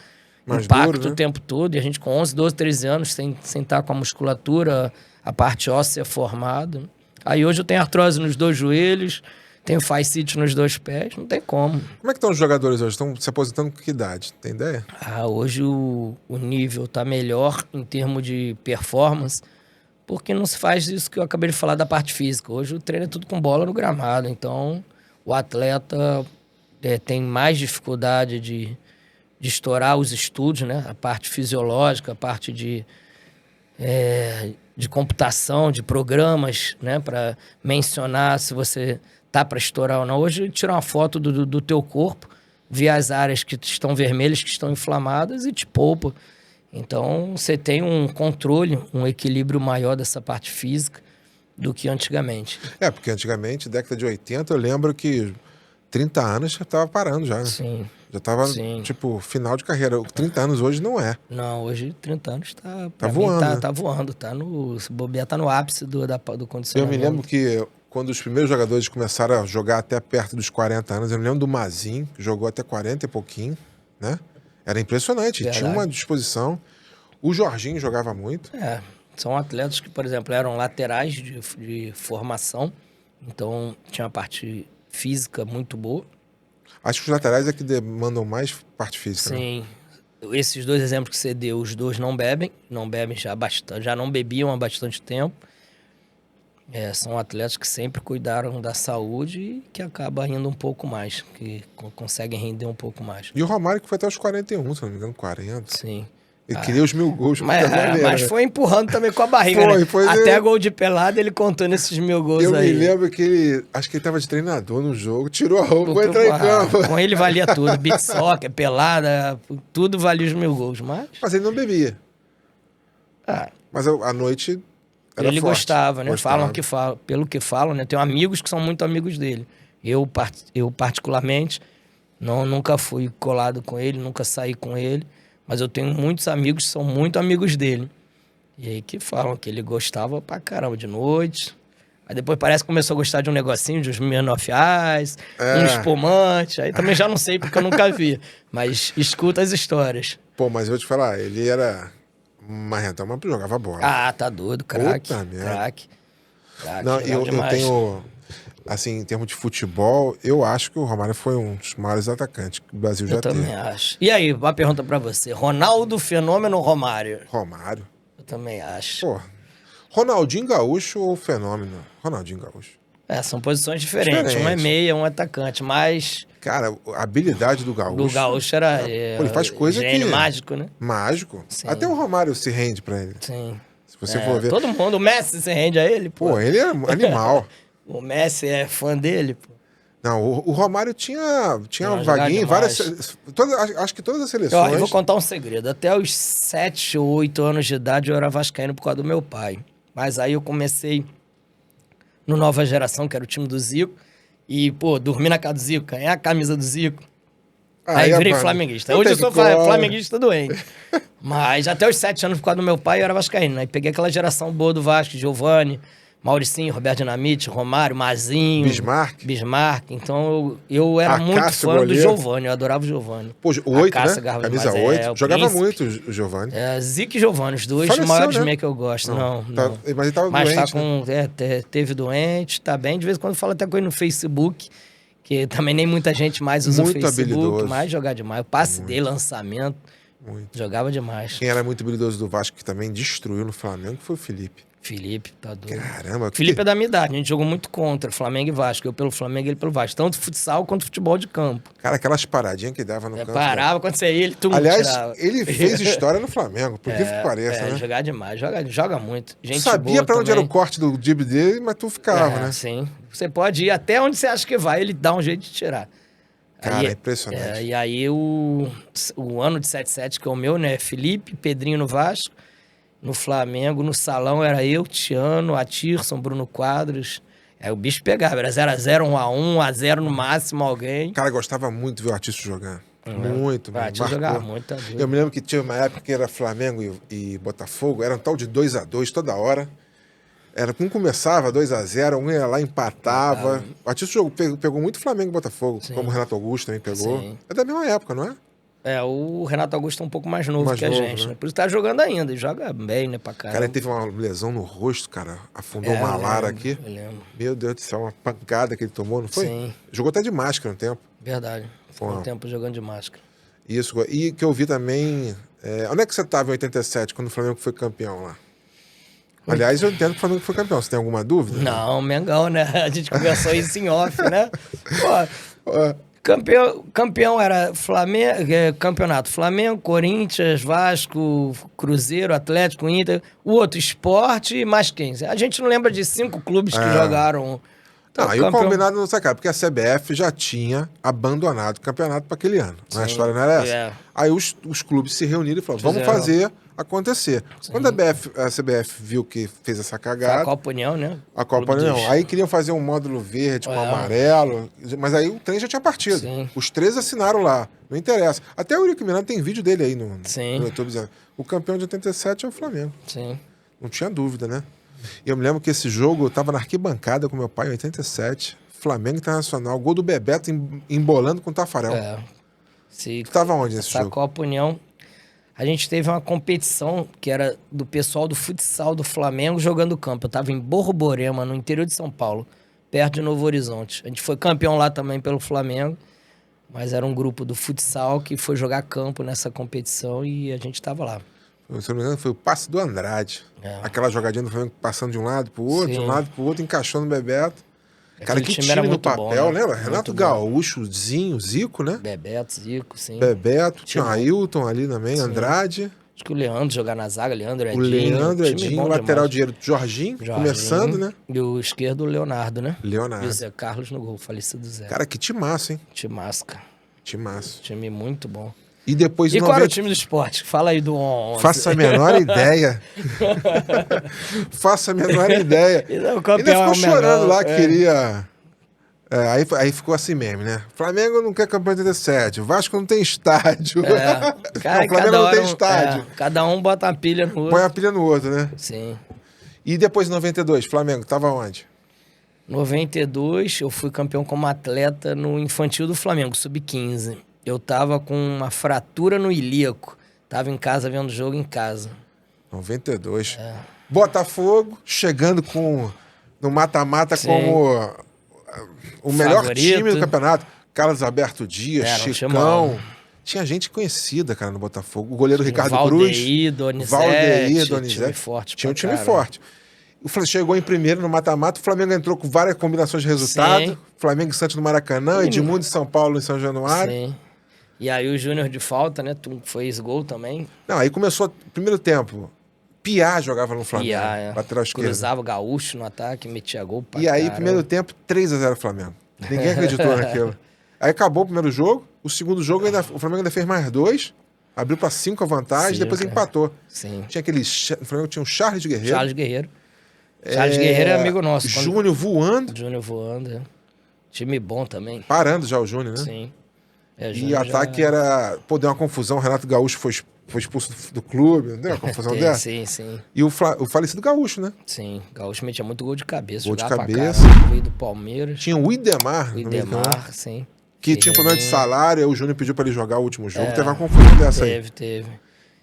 Speaker 1: Mais
Speaker 2: Impacto
Speaker 1: duro, né?
Speaker 2: o tempo todo. E a gente com 11, 12, 13 anos, sem estar com a musculatura, a parte óssea formada. Aí hoje eu tenho artrose nos 2 joelhos, tenho fascite nos 2 pés, não tem como.
Speaker 1: Como é que estão os jogadores hoje? Estão se aposentando com que idade? Tem ideia?
Speaker 2: Hoje o nível tá melhor em termos de performance, porque não se faz isso que eu acabei de falar da parte física. Hoje o treino é tudo com bola no gramado, então o atleta tem mais dificuldade de estourar os estudos, né? A parte fisiológica, a parte de computação, de programas, né? Para mencionar se você tá para estourar ou não. Hoje, tira uma foto do teu corpo, vê as áreas que estão vermelhas, que estão inflamadas e te poupa. Então, você tem um controle, um equilíbrio maior dessa parte física do que antigamente.
Speaker 1: Porque antigamente, década de 80, eu lembro que 30 anos já estava parando já, né?
Speaker 2: Sim.
Speaker 1: Já estava,
Speaker 2: Sim.
Speaker 1: tipo, final de carreira. 30 anos hoje não é.
Speaker 2: Não, hoje 30 anos
Speaker 1: Tá voando, né?
Speaker 2: tá voando, se bobear, tá no ápice do
Speaker 1: Eu
Speaker 2: condicionamento.
Speaker 1: me lembro que quando os primeiros jogadores começaram a jogar até perto dos 40 anos, eu me lembro do Mazin, que jogou até 40 e pouquinho, né? Era impressionante,
Speaker 2: Verdade.
Speaker 1: tinha uma disposição. O Jorginho jogava muito.
Speaker 2: São atletas que, por exemplo, eram laterais de formação, então tinha uma parte física muito boa.
Speaker 1: Acho que os laterais é que demandam mais parte física, né?
Speaker 2: Sim. Esses 2 exemplos que você deu, os 2 não bebem já não bebiam há bastante tempo. São atletas que sempre cuidaram da saúde e que acabam indo um pouco mais, que conseguem render um pouco mais.
Speaker 1: E o Romário que foi até os 41, se não me engano, 40.
Speaker 2: Sim.
Speaker 1: Ele queria os 1000 gols.
Speaker 2: Mas foi empurrando também com a barriga, né? Até gol de pelada ele contou nesses 1000 gols
Speaker 1: eu
Speaker 2: aí.
Speaker 1: Eu me lembro que acho que ele tava de treinador no jogo, tirou a roupa, foi entrar em campo.
Speaker 2: Com ele valia tudo, beat soccer, pelada, tudo valia os 1000 gols, mas
Speaker 1: ele não bebia. Mas à noite era
Speaker 2: ele
Speaker 1: forte.
Speaker 2: Gostava, né? Pelo que falam, né? Tenho amigos que são muito amigos dele. Eu particularmente, nunca fui colado com ele, nunca saí com ele. Mas eu tenho muitos amigos que são muito amigos dele. E aí que falam que ele gostava pra caramba de noite. Aí depois parece que começou a gostar de um negocinho, de uns Smirnoff Ice, um espumante. Aí também já não sei porque eu nunca vi. Mas escuta as histórias.
Speaker 1: Pô, mas eu vou te falar, ele era marrentão, mas jogava bola.
Speaker 2: Tá doido, craque.
Speaker 1: Craque. Não, eu tenho... Assim, em termos de futebol, eu acho que o Romário foi um dos maiores atacantes que o Brasil já teve.
Speaker 2: Eu também acho. E aí, uma pergunta pra você. Ronaldo Fenômeno ou Romário?
Speaker 1: Romário.
Speaker 2: Eu também acho.
Speaker 1: Pô, Ronaldinho Gaúcho ou Fenômeno? Ronaldinho Gaúcho.
Speaker 2: São posições diferentes. Um é meia, um é atacante, mas...
Speaker 1: Cara, a habilidade do Gaúcho...
Speaker 2: Do Gaúcho era...
Speaker 1: Pô, ele faz coisa
Speaker 2: gênio mágico, né?
Speaker 1: Mágico.
Speaker 2: Sim.
Speaker 1: Até o Romário se rende pra ele.
Speaker 2: Sim.
Speaker 1: Se você for ver...
Speaker 2: Todo mundo, o Messi se rende a ele, pô.
Speaker 1: Pô, ele é animal.
Speaker 2: O Messi é fã dele, pô.
Speaker 1: Não, o Romário tinha vaguinha em várias... acho que todas as seleções...
Speaker 2: Eu vou contar um segredo. Até os 7 ou 8 anos de idade eu era vascaíno por causa do meu pai. Mas aí eu comecei no Nova Geração, que era o time do Zico. E, pô, dormi na casa do Zico, ganhar a camisa do Zico. Aí virei flamenguista. Hoje eu sou flamenguista doente. Mas até os 7 anos por causa do meu pai eu era vascaíno. Aí peguei aquela geração boa do Vasco, Giovani, Mauricinho, Roberto Dinamite, Romário, Mazinho.
Speaker 1: Bismarck.
Speaker 2: Então eu era muito
Speaker 1: Cássio,
Speaker 2: fã do
Speaker 1: goleiro.
Speaker 2: Giovani, eu adorava o Giovani.
Speaker 1: Pô, o 8, né?
Speaker 2: Cássio agarrava
Speaker 1: Camisa
Speaker 2: demais,
Speaker 1: 8.
Speaker 2: o
Speaker 1: Jogava
Speaker 2: Príncipe.
Speaker 1: muito o Giovani.
Speaker 2: Zico e Giovani, os dois
Speaker 1: Faleceu,
Speaker 2: maiores
Speaker 1: né?
Speaker 2: meia que eu gosto. Não.
Speaker 1: Mas ele tava
Speaker 2: Mas
Speaker 1: doente,
Speaker 2: tá com. Teve doente, tá bem. De vez em quando fala até com ele no Facebook, que também nem muita gente mais usa
Speaker 1: Muito
Speaker 2: o Facebook,
Speaker 1: habilidoso.
Speaker 2: mas jogar demais. O passe dele, lançamento,
Speaker 1: Muito.
Speaker 2: jogava demais.
Speaker 1: Quem era muito habilidoso do Vasco, que também destruiu no Flamengo, foi o Felipe.
Speaker 2: Felipe, tá doido.
Speaker 1: Caramba.
Speaker 2: Felipe é da minha idade, a gente jogou muito contra Flamengo e Vasco. Eu pelo Flamengo e ele pelo Vasco. Tanto futsal quanto futebol de campo.
Speaker 1: Cara, aquelas paradinhas que dava no campo.
Speaker 2: Parava, quando você ia, ele tudo
Speaker 1: Aliás,
Speaker 2: tirava.
Speaker 1: ele fez história no Flamengo, por que pareça, né?
Speaker 2: Jogar demais, joga muito. Gente
Speaker 1: Tu sabia
Speaker 2: boa
Speaker 1: pra onde era
Speaker 2: também.
Speaker 1: o corte do dib dele, mas tu ficava, né?
Speaker 2: Sim. Você pode ir até onde você acha que vai, ele dá um jeito de tirar.
Speaker 1: Cara, é impressionante.
Speaker 2: E aí o ano de 77, que é o meu, né? Felipe, Pedrinho no Vasco, no Flamengo, no salão era eu, Tiano, Atirson, Bruno Quadros. Aí o bicho pegava, era 0x0, 1x1, 1x0 no máximo alguém.
Speaker 1: O cara gostava muito de ver o Artista jogar. Muito,
Speaker 2: O
Speaker 1: mano.
Speaker 2: Artista jogava muito, tá doido.
Speaker 1: Eu me lembro que tinha uma época que era Flamengo e Botafogo, era um tal de 2x2 toda hora. Era um começava 2x0, um ia lá empatava. O Artista pegou muito Flamengo e Botafogo, como o Renato Augusto também pegou.
Speaker 2: Sim.
Speaker 1: É da mesma época, não é?
Speaker 2: O Renato Augusto é um pouco mais novo
Speaker 1: Mais
Speaker 2: que a
Speaker 1: novo,
Speaker 2: gente,
Speaker 1: né?
Speaker 2: né? Por isso tá jogando ainda, e joga bem, né, pra
Speaker 1: O cara
Speaker 2: caramba.
Speaker 1: teve uma lesão no rosto, cara. Afundou
Speaker 2: eu
Speaker 1: uma lara
Speaker 2: lembro,
Speaker 1: aqui.
Speaker 2: Eu lembro,
Speaker 1: Meu Deus do céu, uma pancada que ele tomou, não foi?
Speaker 2: Sim.
Speaker 1: Jogou até de máscara um tempo.
Speaker 2: verdade. Ficou
Speaker 1: Bom.
Speaker 2: um tempo jogando de máscara.
Speaker 1: Isso. E que eu vi também... onde é que você estava em 87, quando o Flamengo foi campeão lá? Aliás, eu entendo que o Flamengo foi campeão. Você tem alguma dúvida?
Speaker 2: Não, Mengão, né? A gente conversou isso em off, né? Pô, campeão era campeonato Flamengo, Corinthians, Vasco, Cruzeiro, Atlético, Inter, o outro Sport e mais quem? A gente não lembra de 5 clubes que jogaram.
Speaker 1: Não, aí o
Speaker 2: campeão-
Speaker 1: combinado não sai, cara, porque a CBF já tinha abandonado o campeonato para aquele ano. A história não era essa.
Speaker 2: é.
Speaker 1: Aí os clubes se reuniram e falaram, vamos
Speaker 2: Fizeram.
Speaker 1: fazer acontecer. Quando a CBF viu que fez essa
Speaker 2: Foi
Speaker 1: cagada,
Speaker 2: a Copa União, né?
Speaker 1: a Copa
Speaker 2: Clube
Speaker 1: não.
Speaker 2: dos-
Speaker 1: Aí queriam fazer um módulo verde com
Speaker 2: É.
Speaker 1: amarelo, mas aí o trem já tinha partido.
Speaker 2: Sim.
Speaker 1: Os 3 assinaram lá, não interessa. Até o Eurico Miranda tem vídeo dele aí no YouTube dizendo, o campeão de 87 é o Flamengo.
Speaker 2: Sim.
Speaker 1: Não tinha dúvida, né? E eu me lembro que esse jogo, eu tava na arquibancada com meu pai em 87, Flamengo Internacional, gol do Bebeto embolando com o Tafarel.
Speaker 2: Se
Speaker 1: Tu tava onde nesse
Speaker 2: essa
Speaker 1: jogo?
Speaker 2: Copa União, a gente teve uma competição que era do pessoal do futsal do Flamengo jogando campo. Eu tava em Borborema, no interior de São Paulo, perto de Novo Horizonte. A gente foi campeão lá também pelo Flamengo, mas era um grupo do futsal que foi jogar campo nessa competição e a gente tava lá.
Speaker 1: Se eu não me engano, foi o passe do Andrade.
Speaker 2: É.
Speaker 1: Aquela jogadinha do Flamengo passando de um lado pro outro,
Speaker 2: Sim.
Speaker 1: de um lado pro outro, encaixando o Bebeto. Cara,
Speaker 2: Aquele
Speaker 1: que
Speaker 2: time era
Speaker 1: time no
Speaker 2: muito
Speaker 1: papel,
Speaker 2: bom, né?
Speaker 1: lembra?
Speaker 2: Muito
Speaker 1: Renato
Speaker 2: bom.
Speaker 1: Gaúcho, Zinho, Zico, né?
Speaker 2: Bebeto, Zico, sim.
Speaker 1: Bebeto, tinha
Speaker 2: Time
Speaker 1: Ailton ali também, Andrade.
Speaker 2: Acho que o Leandro jogar na zaga, Leandro,
Speaker 1: O
Speaker 2: Edinho.
Speaker 1: Leandro,
Speaker 2: time
Speaker 1: Edinho,
Speaker 2: bom
Speaker 1: lateral
Speaker 2: demais.
Speaker 1: direito, Jorginho,
Speaker 2: Jorginho.
Speaker 1: começando, né?
Speaker 2: E o esquerdo, o Leonardo, né?
Speaker 1: Leonardo.
Speaker 2: E o Zé Carlos no gol, falecido Zé.
Speaker 1: Cara, que timaço, hein?
Speaker 2: Timaço, cara.
Speaker 1: Timaço.
Speaker 2: Time muito bom.
Speaker 1: E depois de
Speaker 2: E qual era o
Speaker 1: 90...
Speaker 2: time do esporte? Fala aí do 11.
Speaker 1: Faço a menor ideia. Faço a menor ideia.
Speaker 2: E o
Speaker 1: Ainda
Speaker 2: campeão
Speaker 1: ficou chorando lá,
Speaker 2: é.
Speaker 1: queria... aí ficou assim mesmo, né? Flamengo não quer campeão de 87, o Vasco não tem estádio.
Speaker 2: Cara,
Speaker 1: Não, o Flamengo não tem
Speaker 2: um-
Speaker 1: estádio.
Speaker 2: cada um bota uma pilha no outro.
Speaker 1: Põe a pilha no outro, né?
Speaker 2: Sim.
Speaker 1: E depois de 92, Flamengo, tava onde?
Speaker 2: 92, eu fui campeão como atleta no infantil do Flamengo, sub-15. Eu tava com uma fratura no ilíaco. Tava em casa vendo o jogo em casa.
Speaker 1: 92. Botafogo, chegando no mata-mata
Speaker 2: Sim.
Speaker 1: como o melhor
Speaker 2: Favorito.
Speaker 1: time do campeonato. Carlos Alberto Dias,
Speaker 2: Era um
Speaker 1: Chicão.
Speaker 2: timão.
Speaker 1: Tinha gente conhecida, cara, no Botafogo. O goleiro Ricardo
Speaker 2: Valdeir,
Speaker 1: Cruz.
Speaker 2: Donizete.
Speaker 1: Valdeir, Donizete.
Speaker 2: Time forte
Speaker 1: Tinha um
Speaker 2: pra
Speaker 1: time
Speaker 2: caramba.
Speaker 1: forte. O Flamengo chegou em primeiro no mata-mata. O Flamengo entrou com várias combinações de resultado.
Speaker 2: Sim.
Speaker 1: Flamengo e Santos no Maracanã. Edmundo e São Paulo em São Januário.
Speaker 2: Sim. E aí o Júnior de falta, né? Tu fez gol também.
Speaker 1: Não, aí começou o primeiro tempo. Piá jogava no Flamengo.
Speaker 2: Piá,
Speaker 1: Lateral esquerdo.
Speaker 2: Cruzava o Gaúcho no ataque, metia gol pra
Speaker 1: E aí,
Speaker 2: caramba.
Speaker 1: primeiro tempo, 3x0 Flamengo. Ninguém acreditou naquilo. Aí acabou o primeiro jogo. O segundo jogo, o Flamengo ainda fez mais 2. Abriu pra 5 a vantagem.
Speaker 2: Cinco,
Speaker 1: depois
Speaker 2: é.
Speaker 1: empatou.
Speaker 2: Sim.
Speaker 1: Tinha aquele... O Flamengo tinha um Charles Guerreiro.
Speaker 2: Charles Guerreiro. Charles Guerreiro é amigo nosso.
Speaker 1: Júnior voando.
Speaker 2: Júnior voando, é. Time bom também.
Speaker 1: Parando já o Júnior, né?
Speaker 2: Sim. É,
Speaker 1: E
Speaker 2: Júnior
Speaker 1: ataque
Speaker 2: já...
Speaker 1: era... Pô, deu uma confusão. O Renato Gaúcho foi expulso do clube. Não deu uma confusão dessa?
Speaker 2: Sim, sim.
Speaker 1: E o falecido Gaúcho, né?
Speaker 2: Sim, o Gaúcho metia muito gol de cabeça.
Speaker 1: Gol de
Speaker 2: jogava
Speaker 1: cabeça.
Speaker 2: pra caramba, veio do Palmeiras.
Speaker 1: Tinha o Idemar.
Speaker 2: O
Speaker 1: no meio do campo,
Speaker 2: Idemar, sim.
Speaker 1: que tinha um problema de
Speaker 2: Ferreirinha.
Speaker 1: salário. Aí o Júnior pediu pra ele jogar o último jogo. Teve uma confusão dessa aí.
Speaker 2: Teve.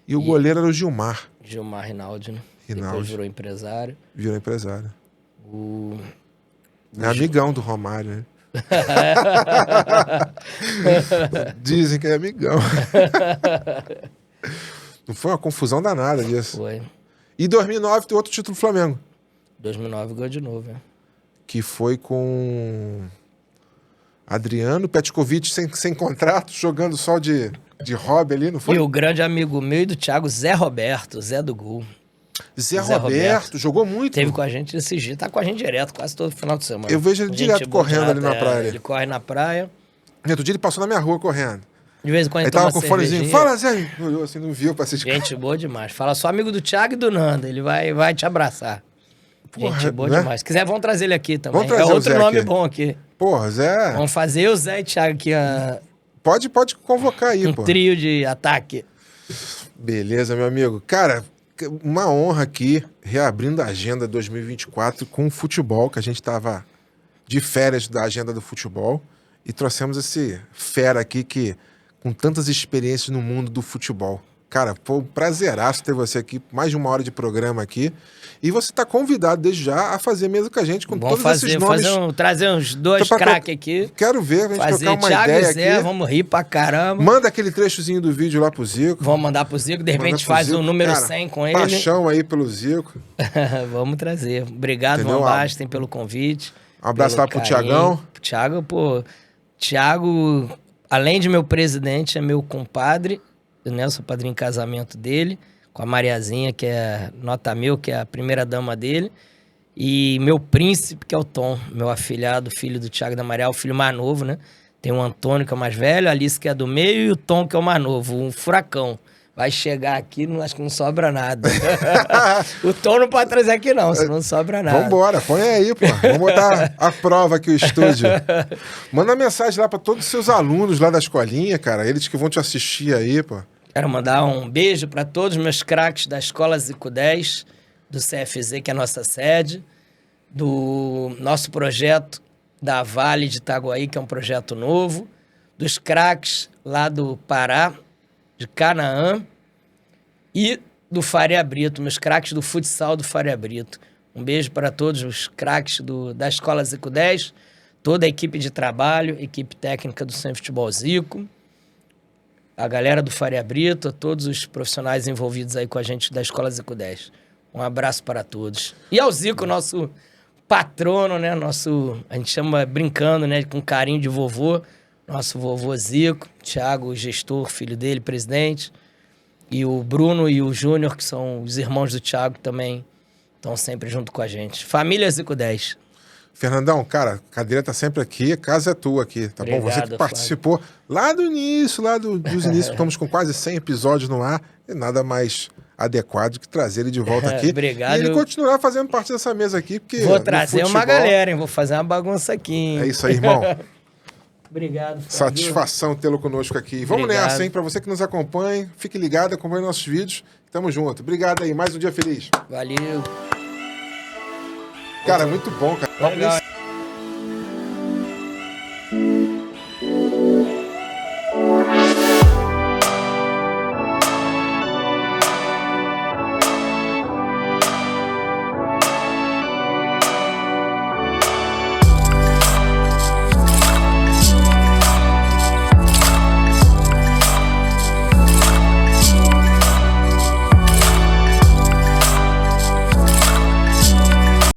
Speaker 1: E o goleiro era o Gilmar.
Speaker 2: Gilmar Rinaldi, né?
Speaker 1: Rinaldi.
Speaker 2: Depois virou empresário.
Speaker 1: Virou empresário.
Speaker 2: O...
Speaker 1: É amigão do Romário, né? Dizem que é amigão. Não foi uma confusão danada disso.
Speaker 2: Foi.
Speaker 1: E 2009 tem outro título do Flamengo.
Speaker 2: 2009 ganhou de novo, né?
Speaker 1: Que foi com Adriano Petkovic sem contrato, jogando só de hobby ali, não foi?
Speaker 2: E o grande amigo meu e do Thiago, Zé Roberto, Zé do Gol.
Speaker 1: Zé Roberto, jogou muito.
Speaker 2: Teve com a gente esse dia, tá com a gente direto, quase todo final de semana.
Speaker 1: Eu vejo ele
Speaker 2: Gente
Speaker 1: direto
Speaker 2: boa,
Speaker 1: correndo ali na praia.
Speaker 2: Ele corre na praia.
Speaker 1: E outro dia ele passou na minha rua correndo.
Speaker 2: De vez em quando
Speaker 1: Ele
Speaker 2: ele
Speaker 1: tava
Speaker 2: toma
Speaker 1: com o fonezinho.
Speaker 2: cervejinha.
Speaker 1: Fala, Zé. Olhou assim, não viu pra assistir.
Speaker 2: Gente boa demais. Fala só amigo do Thiago e do Nando, ele vai te abraçar.
Speaker 1: Porra,
Speaker 2: Gente boa
Speaker 1: né?
Speaker 2: demais. Se quiser, vamos trazer ele aqui também.
Speaker 1: Vamos trazer
Speaker 2: é
Speaker 1: o
Speaker 2: outro
Speaker 1: Zé
Speaker 2: nome
Speaker 1: aqui.
Speaker 2: bom aqui.
Speaker 1: Porra, Zé.
Speaker 2: Vamos fazer eu, Zé e Thiago aqui,
Speaker 1: Pode convocar aí,
Speaker 2: um
Speaker 1: pô.
Speaker 2: trio de ataque.
Speaker 1: Beleza, meu amigo. Cara, uma honra aqui, reabrindo a agenda 2024 com o futebol, que a gente tava de férias da agenda do futebol, e trouxemos esse fera aqui que com tantas experiências no mundo do futebol. Cara, foi um prazeraço ter você aqui, mais de 1 hora de programa aqui. E você tá convidado desde já a fazer mesmo com a gente, com
Speaker 2: Vamos
Speaker 1: todos esses nomes.
Speaker 2: trazer uns dois
Speaker 1: Então, pra
Speaker 2: craques aqui.
Speaker 1: Quero ver, a gente
Speaker 2: Fazer
Speaker 1: trocar uma
Speaker 2: Thiago
Speaker 1: ideia
Speaker 2: e Zé,
Speaker 1: aqui.
Speaker 2: vamos rir pra caramba.
Speaker 1: Manda aquele trechozinho do vídeo lá pro Zico.
Speaker 2: Vamos mandar pro Zico, de repente
Speaker 1: Manda pro
Speaker 2: faz
Speaker 1: Zico.
Speaker 2: o número
Speaker 1: Cara,
Speaker 2: 100 com ele.
Speaker 1: Paixão aí pelo Zico.
Speaker 2: Vamos trazer. Obrigado,
Speaker 1: Entendeu?
Speaker 2: Van Basten, pelo convite.
Speaker 1: Um abraço
Speaker 2: pelo
Speaker 1: lá pro
Speaker 2: carinho.
Speaker 1: Thiagão.
Speaker 2: Thiago, pô... Thiago, além de meu presidente, é meu compadre. Eu sou padrinho em casamento dele. Com a Mariazinha, que é nota mil, que é a primeira dama dele. E meu príncipe, que é o Tom. Meu afilhado, filho do Thiago e da Maria, o filho mais novo, né? Tem o Antônio, que é o mais velho, a Alice, que é do meio, e o Tom, que é o mais novo. Um furacão. Vai chegar aqui, acho que não sobra nada. O Tom não pode trazer aqui não, senão não sobra nada.
Speaker 1: Vambora, põe aí, pô. Vamos botar a prova aqui o estúdio. Manda mensagem lá pra todos os seus alunos lá da escolinha, cara. Eles que vão te assistir aí, pô.
Speaker 2: Quero mandar um beijo para todos os meus craques da Escola Zico 10, do CFZ, que é a nossa sede, do nosso projeto da Vale de Itaguaí, que é um projeto novo, dos craques lá do Pará, de Canaã, e do Faria Brito, meus craques do futsal do Faria Brito. Um beijo para todos os craques da Escola Zico 10, toda a equipe de trabalho, equipe técnica do Sem Futebol Zico, a galera do Faria Brito, a todos os profissionais envolvidos aí com a gente da Escola Zico 10. Um abraço para todos. E ao Zico, nosso patrono, né? A gente chama brincando, né? Com carinho de vovô. Nosso vovô Zico, Thiago, gestor, filho dele, presidente. E o Bruno e o Júnior, que são os irmãos do Thiago, também estão sempre junto com a gente. Família Zico 10.
Speaker 1: Fernandão, cara, a cadeira tá sempre aqui, a casa é tua aqui, tá bom? Você que participou lá do início, dos inícios, estamos com quase 100 episódios no ar, e nada mais adequado que trazer ele de volta aqui.
Speaker 2: Obrigado.
Speaker 1: E ele continuar fazendo parte dessa mesa aqui, porque
Speaker 2: vou trazer
Speaker 1: futebol,
Speaker 2: uma galera, hein? Vou fazer uma bagunça aqui, hein?
Speaker 1: É isso aí, irmão.
Speaker 2: Obrigado.
Speaker 1: Satisfação tê-lo conosco aqui. Vamos
Speaker 2: Obrigado.
Speaker 1: nessa, hein? Para você que nos acompanha, fique ligado, acompanhe nossos vídeos. Tamo junto. Obrigado aí. Mais um dia feliz.
Speaker 2: Valeu.
Speaker 1: Cara, muito bom, cara.
Speaker 2: Legal.